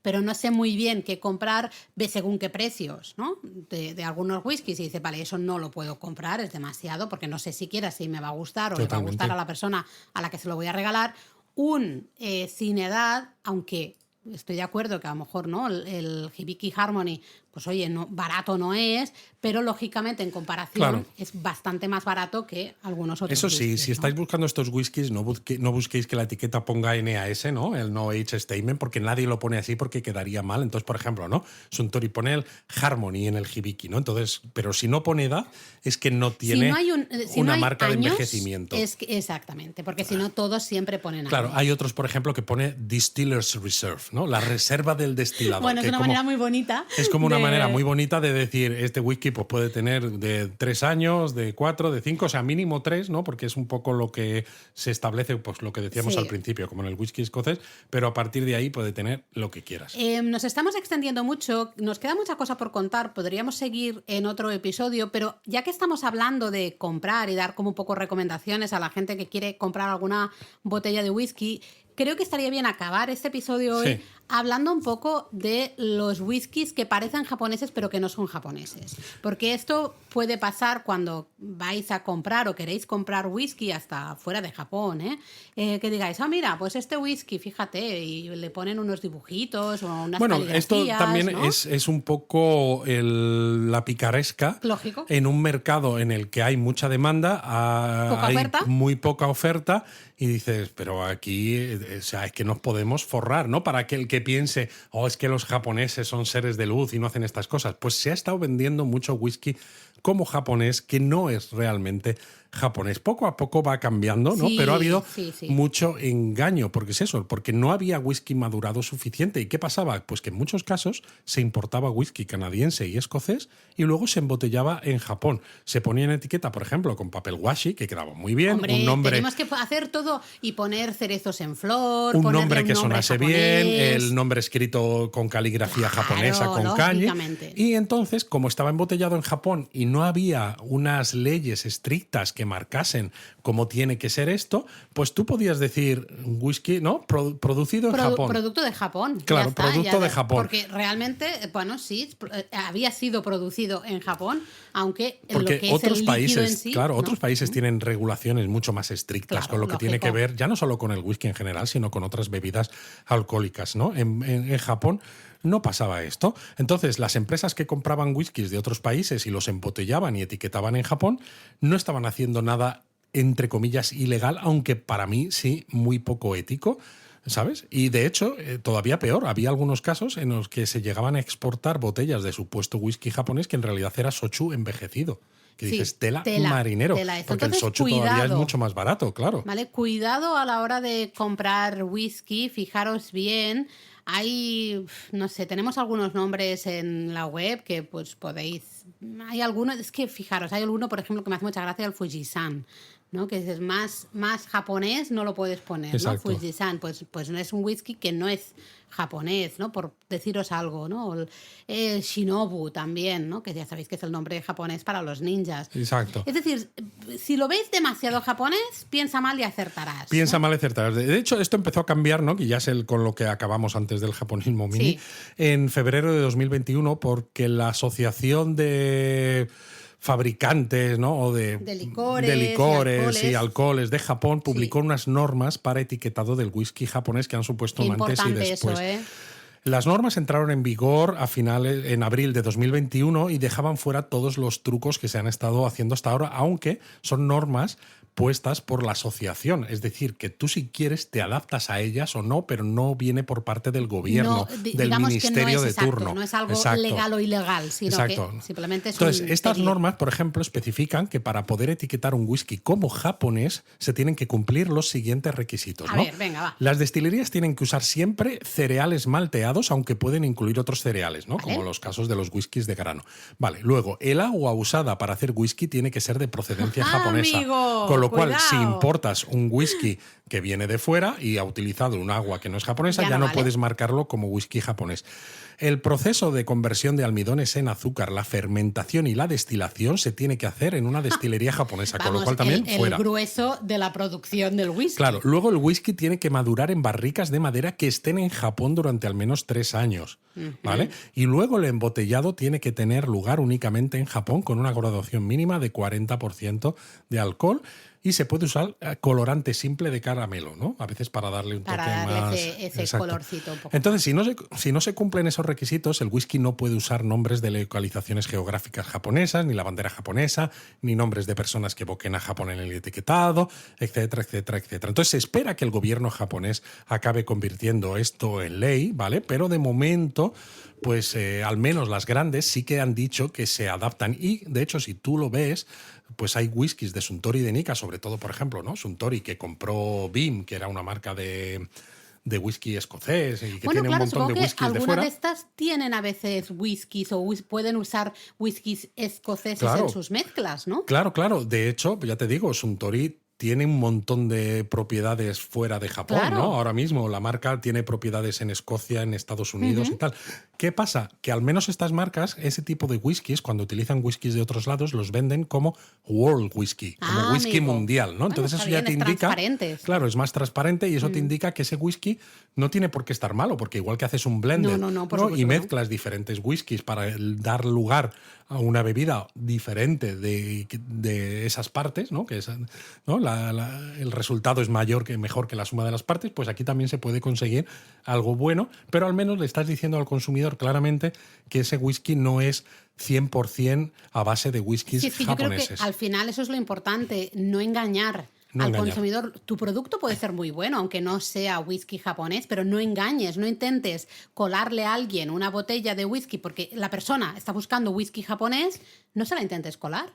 pero no sé muy bien qué comprar, ve según qué precios, ¿no? De algunos whiskies, y dice, vale, eso no lo puedo comprar, es demasiado, porque no sé siquiera si me va a gustar o le va a gustar a la persona a la que se lo voy a regalar. Un sin edad, aunque estoy de acuerdo que a lo mejor no el Hibiki Harmony, pues oye, no, barato no es, pero lógicamente en comparación Claro. es bastante más barato que algunos otros. Eso sí, whiskies, si ¿no? estáis buscando estos whiskies, no busquéis que la etiqueta ponga NAS, ¿no? El No Age Statement, porque nadie lo pone así porque quedaría mal. Entonces, por ejemplo, ¿no? Suntory pone el Harmony en el Hibiki, ¿no? Entonces, pero si no pone edad, es que no tiene una marca de envejecimiento. Exactamente, porque si no, todos siempre ponen Claro, años. hay otros, por ejemplo, que pone Distiller's Reserve, ¿no? La reserva del destilado. Bueno, es que una manera muy bonita. Es como una manera muy bonita de decir, este whisky pues, puede tener de 3 años, de 4, de 5, o sea, mínimo 3, ¿no? Porque es un poco lo que se establece, pues lo que decíamos Sí. al principio, como en el whisky escocés, pero a partir de ahí puede tener lo que quieras. Nos estamos extendiendo mucho, nos queda mucha cosa por contar, podríamos seguir en otro episodio, pero ya que estamos hablando de comprar y dar como un poco recomendaciones a la gente que quiere comprar alguna botella de whisky, creo que estaría bien acabar este episodio hoy Sí. hablando un poco de los whiskies que parecen japoneses pero que no son japoneses. Porque esto puede pasar cuando vais a comprar o queréis comprar whisky hasta fuera de Japón, ¿eh? Que digáis, mira, pues este whisky, fíjate, y le ponen unos dibujitos o unas Bueno, esto caligrafías, también ¿no? es un poco la picaresca. Lógico. En un mercado en el que hay mucha demanda, ¿Poca hay oferta? muy poca oferta, y dices, pero aquí o sea, es que nos podemos forrar, ¿no? Para que el que piense, es que los japoneses son seres de luz y no hacen estas cosas. Pues se ha estado vendiendo mucho whisky como japonés que no es realmente japonés. Poco a poco va cambiando, ¿no? Sí, Pero ha habido sí. mucho engaño, porque es eso, porque no había whisky madurado suficiente. ¿Y qué pasaba? Pues que en muchos casos se importaba whisky canadiense y escocés y luego se embotellaba en Japón. Se ponía en etiqueta, por ejemplo, con papel washi, que quedaba muy bien, Hombre, un nombre... tenemos que hacer todo y poner cerezos en flor, Un ponerle nombre que sonase japonés. bien, el nombre escrito con caligrafía Claro, japonesa, con kanji. lógicamente. Y entonces, como estaba embotellado en Japón y no había unas leyes estrictas que marcasen cómo tiene que ser esto, pues tú podías decir whisky, ¿no? Producido en Japón. Producto de Japón. Claro, ya está, producto de Japón. Porque realmente, bueno, sí, había sido producido en Japón, aunque Porque lo que es otros el países, líquido en sí, claro, ¿no? otros países tienen regulaciones mucho más estrictas Claro, con lo que tiene que lógico. ver, ya no solo con el whisky en general, sino con otras bebidas alcohólicas, ¿no? En Japón no pasaba esto. Entonces, las empresas que compraban whiskies de otros países y los embotellaban y etiquetaban en Japón no estaban haciendo nada, entre comillas, ilegal, aunque para mí sí, muy poco ético, ¿sabes? Y de hecho, todavía peor, había algunos casos en los que se llegaban a exportar botellas de supuesto whisky japonés que en realidad era sochu envejecido. Que Sí, dices, tela tela, marinero. tela esto. Porque Entonces, el sochu todavía es cuidado. mucho más barato, claro. ¿Vale? Cuidado a la hora de comprar whisky, fijaros bien. Hay, no sé, tenemos algunos nombres en la web que pues podéis... Hay algunos, es que fijaros, hay alguno, por ejemplo, que me hace mucha gracia, el Fujisan, ¿no? Que dices, más japonés no lo puedes poner, Exacto. ¿no? Fujisan, pues no es un whisky que no es japonés, ¿no? Por deciros algo, ¿no? El Shinobu también, ¿no? Que ya sabéis que es el nombre japonés para los ninjas. Exacto. Es decir, si lo veis demasiado japonés, piensa mal y acertarás. Piensa ¿no? mal y acertarás. De hecho, esto empezó a cambiar, ¿no? Que ya es con lo que acabamos antes del japonismo mini, Sí. en febrero de 2021, porque la Asociación de Fabricantes, ¿no? O de licores y alcoholes de Japón Sí. publicó unas normas para etiquetado del whisky japonés que han supuesto Qué un antes y importante después. eso, ¿eh? Las normas entraron en vigor en abril de 2021 y dejaban fuera todos los trucos que se han estado haciendo hasta ahora, aunque son normas puestas por la asociación. Es decir, que tú si quieres te adaptas a ellas o no, pero no viene por parte del gobierno, del digamos ministerio que no es de exacto, turno. No es algo Exacto. legal o ilegal, sino Exacto. que simplemente es Entonces, un estas pedir. normas, por ejemplo, especifican que para poder etiquetar un whisky como japonés se tienen que cumplir los siguientes requisitos. A ¿no? ver, venga, va. Las destilerías tienen que usar siempre cereales malteados, aunque pueden incluir otros cereales, ¿no? Vale. Como los casos de los whiskies de grano. Vale, luego, el agua usada para hacer whisky tiene que ser de procedencia japonesa. ¡Amigo! Con lo cual, si Cuidado. importas un whisky que viene de fuera y ha utilizado un agua que no es japonesa, ya no vale. puedes marcarlo como whisky japonés. El proceso de conversión de almidones en azúcar, la fermentación y la destilación se tiene que hacer en una destilería japonesa, con lo Vamos, cual también el fuera. grueso de la producción del whisky. Claro, luego el whisky tiene que madurar en barricas de madera que estén en Japón durante al menos 3 años, ¿vale? Y luego el embotellado tiene que tener lugar únicamente en Japón con una graduación mínima de 40% de alcohol y se puede usar colorante simple de caramelo, ¿no? A veces para darle un Para toque darle más... ese Exacto. colorcito un poco. Entonces, si no se cumplen esos requisitos, el whisky no puede usar nombres de localizaciones geográficas japonesas, ni la bandera japonesa, ni nombres de personas que evoquen a Japón en el etiquetado, etcétera, etcétera, etcétera. Entonces, se espera que el gobierno japonés acabe convirtiendo esto en ley, ¿vale? Pero de momento, pues al menos las grandes sí que han dicho que se adaptan. Y, de hecho, si tú lo ves, pues hay whiskies de Suntory y de Nikka, sobre todo, por ejemplo, ¿no? Suntory, que compró Beam, que era una marca de whisky escocés y que Bueno, tiene claro, un montón supongo de que whiskies de algunas fuera. de estas tienen a veces whiskies o pueden usar whiskies escoceses Claro. en sus mezclas, ¿no? Claro, claro. De hecho, ya te digo, Suntory tiene un montón de propiedades fuera de Japón, Claro. ¿no? Ahora mismo la marca tiene propiedades en Escocia, en Estados Unidos y tal. ¿Qué pasa? Que al menos estas marcas, ese tipo de whiskies, cuando utilizan whiskies de otros lados, los venden como world whisky, como whisky amigo. mundial, ¿no? Bueno, Entonces está eso ya bien, te es indica... transparente. Claro, es más transparente y eso te indica que ese whisky no tiene por qué estar malo, porque igual que haces un blender No, por ¿no? supuesto y que no. mezclas diferentes whiskies para dar lugar a una bebida diferente de esas partes, ¿no? Que ¿no? El resultado es mejor que la suma de las partes, pues aquí también se puede conseguir algo bueno, pero al menos le estás diciendo al consumidor claramente que ese whisky no es 100% a base de whiskies Sí, es que yo creo que japoneses. al final eso es lo importante, no engañar No al engañar. consumidor. Tu producto puede ser muy bueno, aunque no sea whisky japonés, pero no engañes, no intentes colarle a alguien una botella de whisky porque la persona está buscando whisky japonés, no se la intentes colar.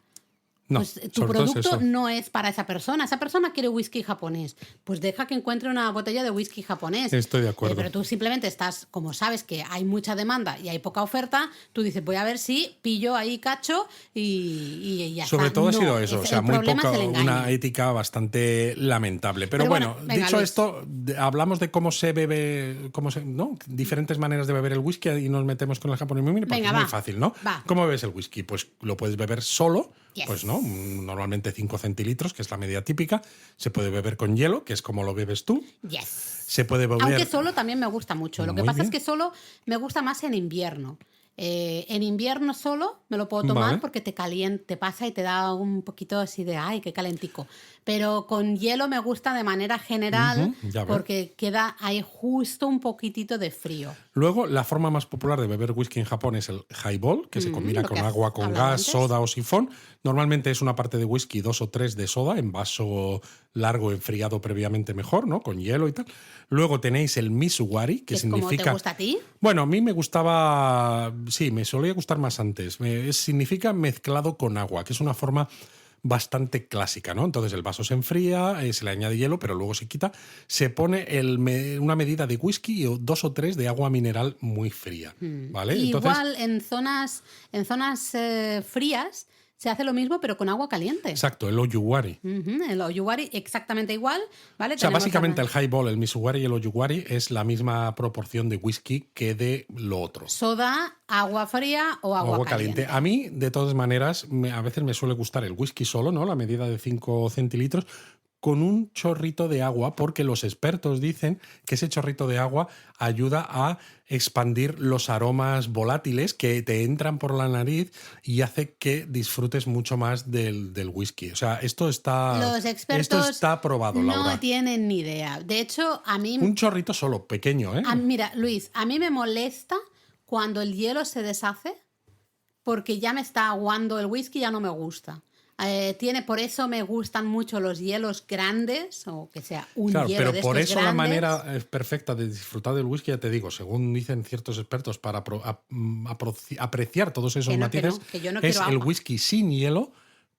No, Pues tu sobre todo es producto eso. no es para esa persona. Esa persona quiere whisky japonés. Pues deja que encuentre una botella de whisky japonés. Estoy de acuerdo. Pero tú simplemente estás, como sabes que hay mucha demanda y hay poca oferta, tú dices, voy a ver si pillo ahí cacho y ya Sobre está. todo ha No, sido eso, o sea, el muy problema poca, es el engaño. una ética bastante lamentable. Pero bueno, venga, dicho Luis. esto, hablamos de cómo se bebe, ¿no? Diferentes maneras de beber el whisky y nos metemos con el japonés. Porque Venga, es muy va. fácil, ¿no? Va. ¿Cómo bebes el whisky? Pues lo puedes beber solo, Yes. pues no, normalmente 5 centilitros, que es la medida típica. Se puede beber con hielo, que es como lo bebes tú. Yes. Se puede beber... Aunque solo también me gusta mucho. Lo que Muy pasa es bien. que solo me gusta más en invierno. En invierno solo me lo puedo tomar Vale. porque te pasa y te da un poquito así de ¡ay, qué calentico! Pero con hielo me gusta de manera general ya veo. porque queda ahí justo un poquitito de frío. Luego, la forma más popular de beber whisky en Japón es el highball, que se combina lo con que has agua, con hablado gas, antes. soda o sifón. Normalmente es una parte de whisky, 2 o 3 de soda, en vaso largo, enfriado previamente mejor, ¿no? Con hielo y tal. Luego tenéis el mizuwari, que Que es como significa... te gusta a ti. Bueno, a mí me gustaba... Sí, me solía gustar más antes. Significa mezclado con agua, que es una forma bastante clásica, ¿no? Entonces el vaso se enfría, se le añade hielo, pero luego se quita. Se pone una medida de whisky y 2 o 3 de agua mineral muy fría, ¿vale? Igual en zonas frías se hace lo mismo, pero con agua caliente. Exacto, el oyuwari. El oyuwari exactamente igual, ¿vale? O sea, Tenemos básicamente también el highball, el mizuwari y el oyuwari es la misma proporción de whisky que de lo otro. soda, agua fría o agua caliente. A mí, de todas maneras, a veces me suele gustar el whisky solo, ¿no? La medida de 5 centilitros, con un chorrito de agua, porque los expertos dicen que ese chorrito de agua ayuda a expandir los aromas volátiles que te entran por la nariz y hace que disfrutes mucho más del whisky. O sea, esto está probado, Laura. No tienen ni idea. De hecho, a mí... Un chorrito solo, pequeño, ¿eh? Mira, Luis, a mí me molesta cuando el hielo se deshace porque ya me está aguando el whisky, ya no me gusta. Por eso me gustan mucho los hielos grandes, o que sea un Claro, hielo pero de por estos eso la grandes. manera perfecta de disfrutar del whisky, ya te digo, según dicen ciertos expertos, para apreciar todos esos Que no, matices, que yo no es quiero el agua. whisky sin hielo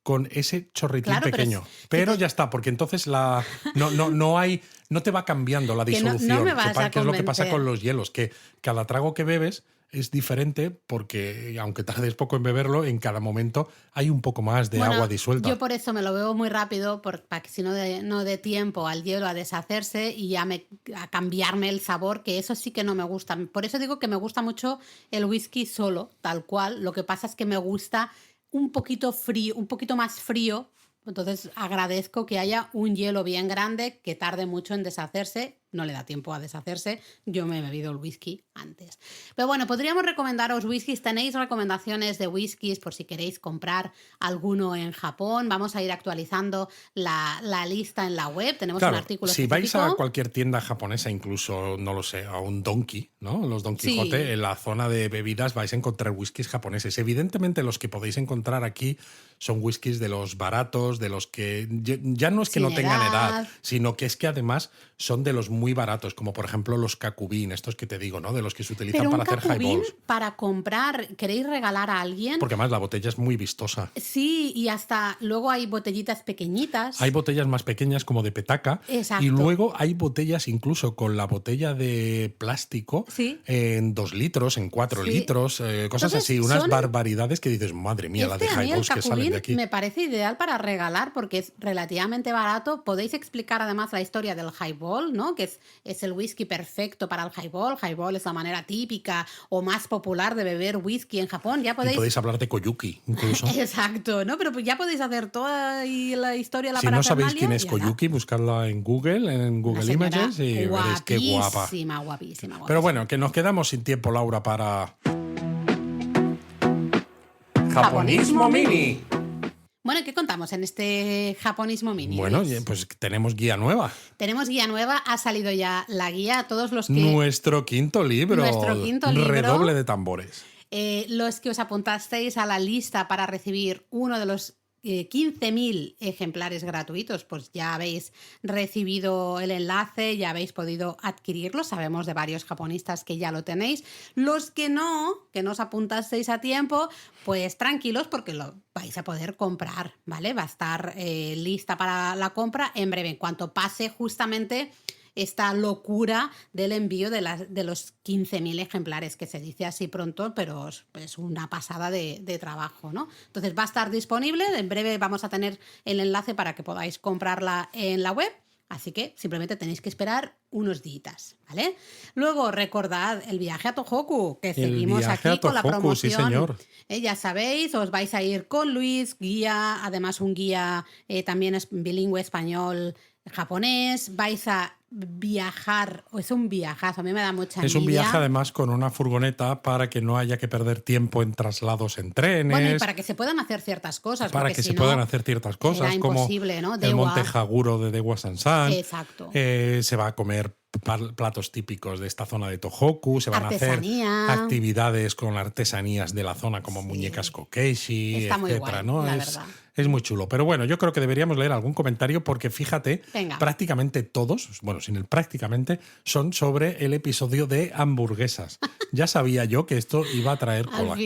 con ese chorritín Claro, pero pequeño. es- Pero ya está, porque entonces no te va cambiando la Que no disolución, me vas a que es lo que pasa convencer. con los hielos, que cada trago que bebes es diferente porque, aunque tardes poco en beberlo, en cada momento hay un poco más de agua disuelta. Yo por eso me lo bebo muy rápido, para que si no no dé tiempo al hielo a deshacerse y a cambiarme el sabor, que eso sí que no me gusta. Por eso digo que me gusta mucho el whisky solo, tal cual. Lo que pasa es que me gusta un poquito frío, un poquito más frío. Entonces agradezco que haya un hielo bien grande que tarde mucho en deshacerse. No le da tiempo a deshacerse. Yo me he bebido el whisky antes. Pero bueno, podríamos recomendaros whiskies. Tenéis recomendaciones de whiskies por si queréis comprar alguno en Japón. Vamos a ir actualizando la lista en la web. Tenemos un artículo si específico. vais a cualquier tienda japonesa, incluso, no lo sé, a un Donki, ¿no? Los Don Quijote, en la zona de bebidas vais a encontrar whiskies japoneses. Evidentemente los que podéis encontrar aquí son whiskies de los baratos, de los que ya no es que no tengan edad, sino que es que además son de los muy baratos, como por ejemplo los Kakubin, estos que te digo, ¿no? De los que se utilizan para hacer highballs. Para comprar, ¿queréis regalar a alguien? Porque además la botella es muy vistosa. Sí, y hasta luego hay botellitas pequeñitas. Hay botellas más pequeñas como de petaca. Exacto. Y luego hay botellas incluso con la botella de plástico en 2 litros, en 4 litros, cosas Entonces, así, unas barbaridades que dices, madre mía, la de highballs que salen de aquí. Me parece ideal para regalar porque es relativamente barato. Podéis explicar además la historia del highball, ¿no? Que es el whisky perfecto para el highball. Highball es la manera típica o más popular de beber whisky en Japón. Ya podéis... Y podéis hablar de Koyuki, incluso. Exacto, ¿no? Pero pues ya podéis hacer toda la historia, la Si no sabéis quién es Koyuki, buscadla en Google Images y veréis qué guapa. Guapísima. Pero bueno, que nos quedamos sin tiempo, Laura, para... Japonismo Mini. Bueno, ¿qué contamos en este Japonismo Mini? Bueno, pues tenemos guía nueva. Tenemos guía nueva, ha salido ya la guía a todos los que... Nuestro quinto libro. Redoble de tambores. Los que os apuntasteis a la lista para recibir uno de los 15.000 ejemplares gratuitos, pues ya habéis recibido el enlace, ya habéis podido adquirirlo. Sabemos de varios japonistas que ya lo tenéis. Los que no os apuntasteis a tiempo, pues tranquilos porque lo vais a poder comprar, ¿vale? Va a estar lista para la compra en breve, en cuanto pase justamente esta locura del envío de los 15.000 ejemplares, que se dice así pronto, pero es una pasada de trabajo, ¿no? Entonces va a estar disponible, en breve vamos a tener el enlace para que podáis comprarla en la web, así que simplemente tenéis que esperar unos días, ¿vale? Luego recordad el viaje a Tohoku, que seguimos aquí con la promoción. Sí, señor. Ya sabéis, os vais a ir con Luis, guía, además un guía también es bilingüe español-japonés, vais a viajar, o es un viajazo, a mí me da mucha envidia. Es un viaje además con una furgoneta para que no haya que perder tiempo en traslados en trenes. Bueno, y para que se puedan hacer ciertas cosas. Para que se puedan hacer ciertas cosas, como ¿no? el Monte Haguro de Dewa Sansan. Exacto. Se va a comer platos típicos de esta zona de Tohoku, se van a hacer actividades con artesanías de la zona como muñecas kokeshi, etcétera, ¿no? La verdad. Es muy chulo. Pero bueno, yo creo que deberíamos leer algún comentario porque fíjate, prácticamente todos, bueno, sin el prácticamente, son sobre el episodio de hamburguesas. Ya sabía yo que esto iba a traer cola.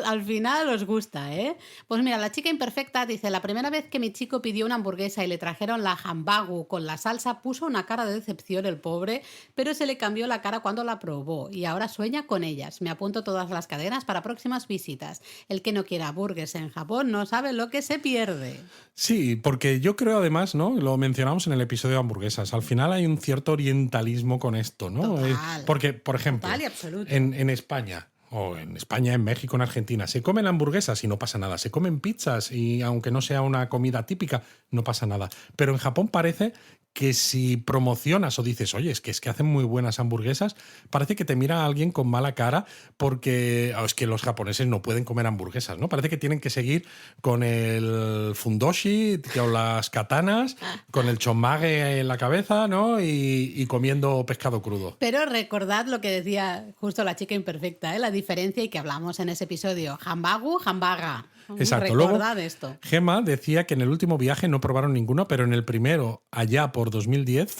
Al final os gusta, ¿eh? Pues mira, la chica imperfecta dice, la primera vez que mi chico pidió una hamburguesa y le trajeron la hambagu con la salsa, puso una cara de decepción el pobre, pero se le cambió la cara cuando la probó y ahora sueña con ellas. Me apunto todas las cadenas para próximas visitas. El que no quiera burgers en Japón no sabe lo que se pierde. Sí, porque yo creo además, ¿no? Lo mencionamos en el episodio de hamburguesas. Al final hay un cierto orientalismo con esto, ¿no? Total, porque, por ejemplo, total y absoluto. En España, o en España, en México, en Argentina, se comen hamburguesas y no pasa nada. Se comen pizzas y aunque no sea una comida típica, no pasa nada. Pero en Japón parece que si promocionas o dices, oye, es que hacen muy buenas hamburguesas, parece que te mira a alguien con mala cara porque es que los japoneses no pueden comer hamburguesas, ¿no? Parece que tienen que seguir con el fundoshi, con las katanas, con el chonmage en la cabeza, ¿no? Y comiendo pescado crudo. Pero recordad lo que decía justo la chica imperfecta, ¿eh? La diferencia y que hablamos en ese episodio. Hambagu, hambaga. Exacto. Recordad Luego, esto. Gemma decía que en el último viaje no probaron ninguno, pero en el primero, allá por 2010,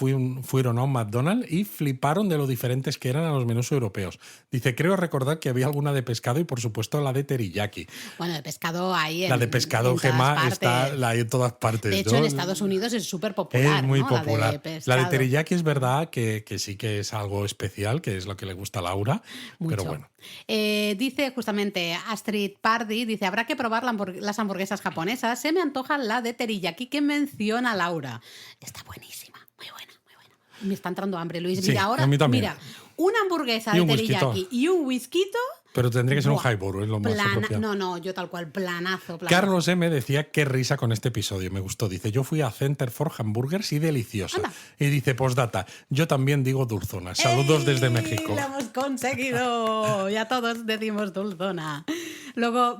fueron a un McDonald's y fliparon de lo diferentes que eran a los menús europeos. Dice, creo recordar que había alguna de pescado y por supuesto la de teriyaki. Bueno, de pescado hay La de pescado, Gemma, está en todas partes. De hecho, ¿no? en Estados Unidos es súper popular. Es muy ¿no? popular. La de teriyaki es verdad que sí que es algo especial, que es lo que le gusta a Laura. Mucho. Pero bueno. Dice justamente Astrid Pardy, dice, habrá que probar las hamburguesas japonesas. Se me antoja la de teriyaki que menciona Laura. Está buenísima, muy buena, muy buena. Me está entrando hambre, Luis. Sí, Mira, ahora, a mí también. mira, una hamburguesa Y de un whisky, teriyaki y un whisky. Pero tendría que ser un Buah, highball, es lo más apropiado. No, yo tal cual, planazo. Carlos M. decía qué risa con este episodio, me gustó. Dice, yo fui a Center for Hamburgers y deliciosa. Anda. Y dice, postdata, yo también digo dulzona. Saludos desde México. ¡Lo hemos conseguido! Ya todos decimos dulzona. Luego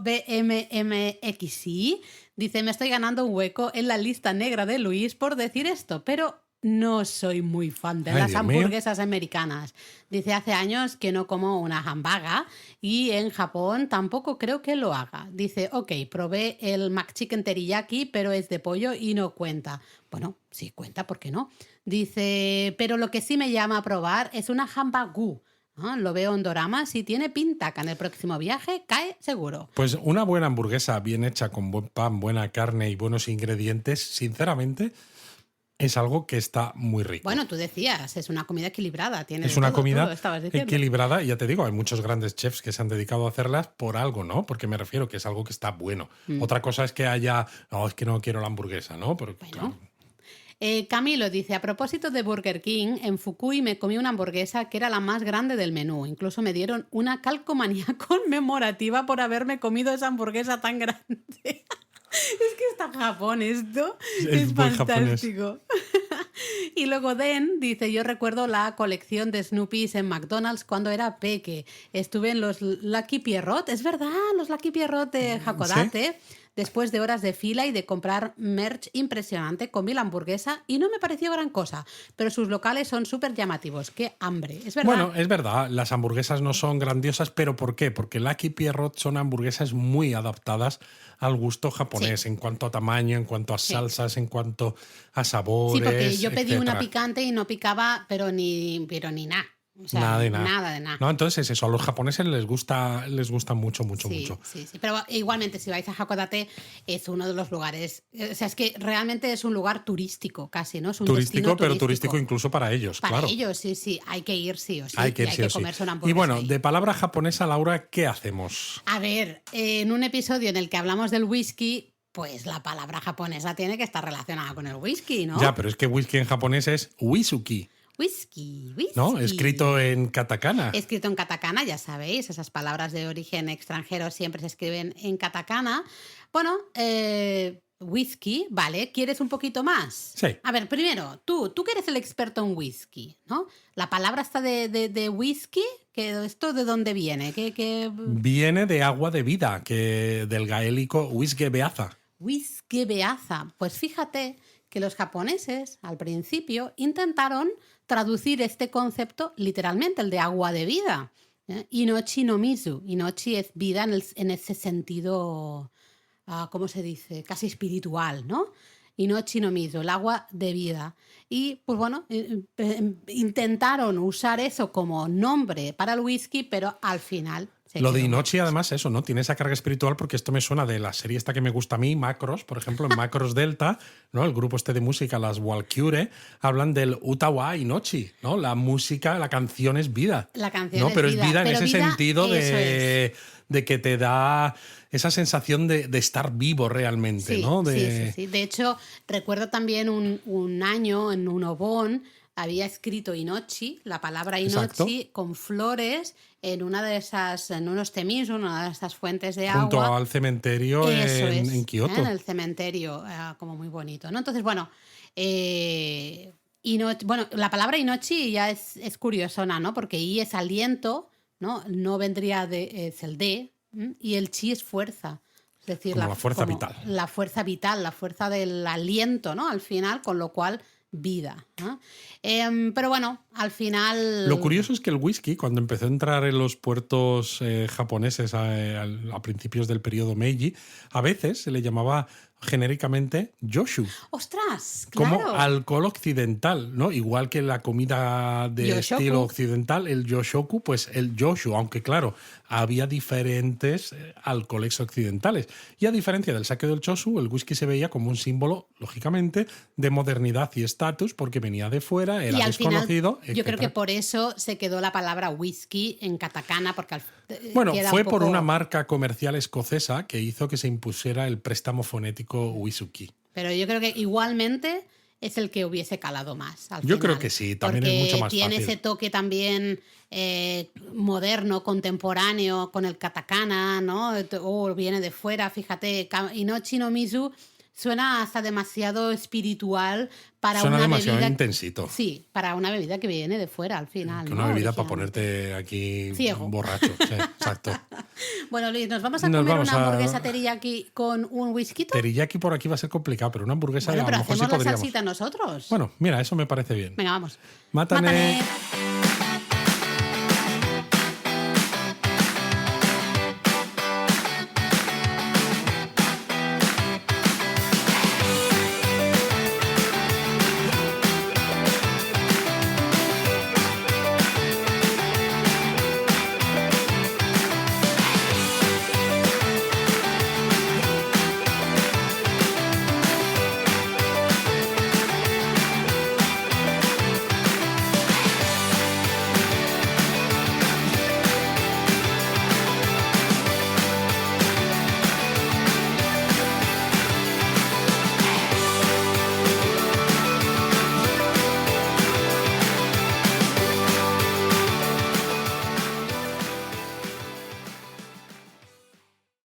BMMXI dice, me estoy ganando un hueco en la lista negra de Luis por decir esto, pero no soy muy fan de las Dios mío. hamburguesas americanas. Dice, hace años que no como una hamburga y en Japón tampoco creo que lo haga. Dice, ok, probé el McChicken teriyaki, pero es de pollo y no cuenta. Bueno, sí cuenta, ¿por qué no? Dice, pero lo que sí me llama a probar es una hamburgu. Lo veo en doramas y tiene pinta que en el próximo viaje cae seguro. Pues una buena hamburguesa bien hecha con buen pan, buena carne y buenos ingredientes, sinceramente, es algo que está muy rico. Bueno, tú decías, es una comida equilibrada. Tiene Es de una todo, comida todo estabas diciendo. equilibrada y ya te digo, hay muchos grandes chefs que se han dedicado a hacerlas por algo, ¿no? Porque me refiero que es algo que está bueno. Otra cosa es que haya, no, es que no quiero la hamburguesa, ¿no? Pero, Bueno. claro. Camilo dice, a propósito de Burger King, en Fukui me comí una hamburguesa que era la más grande del menú. Incluso me dieron una calcomanía conmemorativa por haberme comido esa hamburguesa tan grande. Es que está Japón esto. Es muy japonés. fantástico. Y luego Den dice, yo recuerdo la colección de Snoopys en McDonald's cuando era peque. Estuve en los Lucky Pierrot, es verdad, los Lucky Pierrot de Hakodate. ¿Sí? Después de horas de fila y de comprar merch impresionante, comí la hamburguesa y no me pareció gran cosa, pero sus locales son súper llamativos. ¡Qué hambre! Es verdad. Bueno, es verdad, las hamburguesas no son grandiosas, pero ¿por qué? Porque Lucky Pierrot son hamburguesas muy adaptadas al gusto japonés, Sí. en cuanto a tamaño, en cuanto a salsas, en cuanto a sabores. Sí, porque yo pedí etcétera. una picante y no picaba, pero ni nada. O sea, Nada de nada. Nada de nada. No, entonces es eso, a los japoneses les gusta mucho, mucho, Sí, mucho. sí, sí. Pero igualmente, si vais a Hakodate, es uno de los lugares. O sea, es que realmente es un lugar turístico casi, ¿no? Es un Turístico, destino pero turístico incluso para ellos, Para claro. ellos, sí, sí. Hay que ir sí o sí. Hay que ir y hay sí que o sí. comerse una Y hamburguesa bueno, ahí. de palabra japonesa, Laura, ¿qué hacemos? A ver, en un episodio en el que hablamos del whisky, pues la palabra japonesa tiene que estar relacionada con el whisky, ¿no? Ya, pero es que whisky en japonés es wisuki, Whisky. ¿no? Escrito en katakana. Escrito en katakana, ya sabéis, esas palabras de origen extranjero siempre se escriben en katakana. Bueno, whisky, ¿vale? ¿Quieres un poquito más? Sí. A ver, primero, tú que eres el experto en whisky, ¿no? La palabra está de whisky, que ¿esto de dónde viene? Viene de agua de vida, que del gaélico whisky beaza. Whisky beaza. Pues fíjate que los japoneses al principio intentaron traducir este concepto literalmente, el de agua de vida. Inochi no mizu. Inochi es vida en ese sentido, ¿cómo se dice? Casi espiritual, ¿no? Inochi no mizu, el agua de vida. Y pues bueno, intentaron usar eso como nombre para el whisky, pero al final... Lo de Inochi, además, eso, ¿no? Tiene esa carga espiritual porque esto me suena de la serie esta que me gusta a mí, Macros, por ejemplo, en Macros Delta, ¿no? El grupo este de música, las Walkure, hablan del Utawa Inochi, ¿no? La música, la canción es vida. La canción ¿no? es Pero vida. es vida en Pero ese vida, sentido eso de que te da esa sensación de estar vivo realmente, Sí, ¿no? sí. De hecho, recuerdo también un año en un obón había escrito Inochi, la palabra Inochi, Exacto. con flores en una de esas, en unos temis, una de estas fuentes de Junto agua. al cementerio en Kioto. En el cementerio, como muy bonito, ¿no? Entonces, bueno, la palabra Inochi ya es curiosona, ¿no? Porque I es aliento, ¿no? No vendría es el de, y el chi es fuerza. Es decir, como la fuerza vital. La fuerza vital, la fuerza del aliento, ¿no? Al final, con lo cual vida, ¿no? Pero bueno, al final... Lo curioso es que el whisky, cuando empezó a entrar en los puertos japoneses a principios del periodo Meiji, a veces se le llamaba genéricamente yoshu. ¡Ostras! ¡Claro! Como alcohol occidental, ¿no? Igual que la comida de Yoshoku. estilo occidental, el yoshoku, pues el yoshu, aunque claro, había diferentes alcoholes occidentales. Y a diferencia del sake del chosu, el whisky se veía como un símbolo, lógicamente, de modernidad y estatus, porque venía de fuera, era Y al final, desconocido. yo creo que etcétera. por eso se quedó la palabra whisky en katakana, porque Bueno, queda fue un por poco- una marca comercial escocesa que hizo que se impusiera el préstamo fonético Whisky. Pero yo creo que igualmente es el que hubiese calado más. Al Yo final, creo que sí, también es porque mucho más tiene fácil. ese toque también moderno, contemporáneo, con el katakana, ¿no? Viene de fuera, fíjate. Inochi no Mizu suena hasta demasiado espiritual para Suena una demasiado bebida. intensito. Sí, para una bebida que viene de fuera al final. Que ¿no? una bebida para Originalmente. ponerte aquí Ciego. borracho. Sí, exacto. Bueno, Luis, nos vamos a Nos comer vamos una a- hamburguesa teriyaki con un whisky. Teriyaki por aquí va a ser complicado, pero una hamburguesa Bueno, a pero lo mejor sí hacemos la podríamos. salsita nosotros. Bueno, mira, eso me parece bien. Venga, vamos. Mátane. Mátane.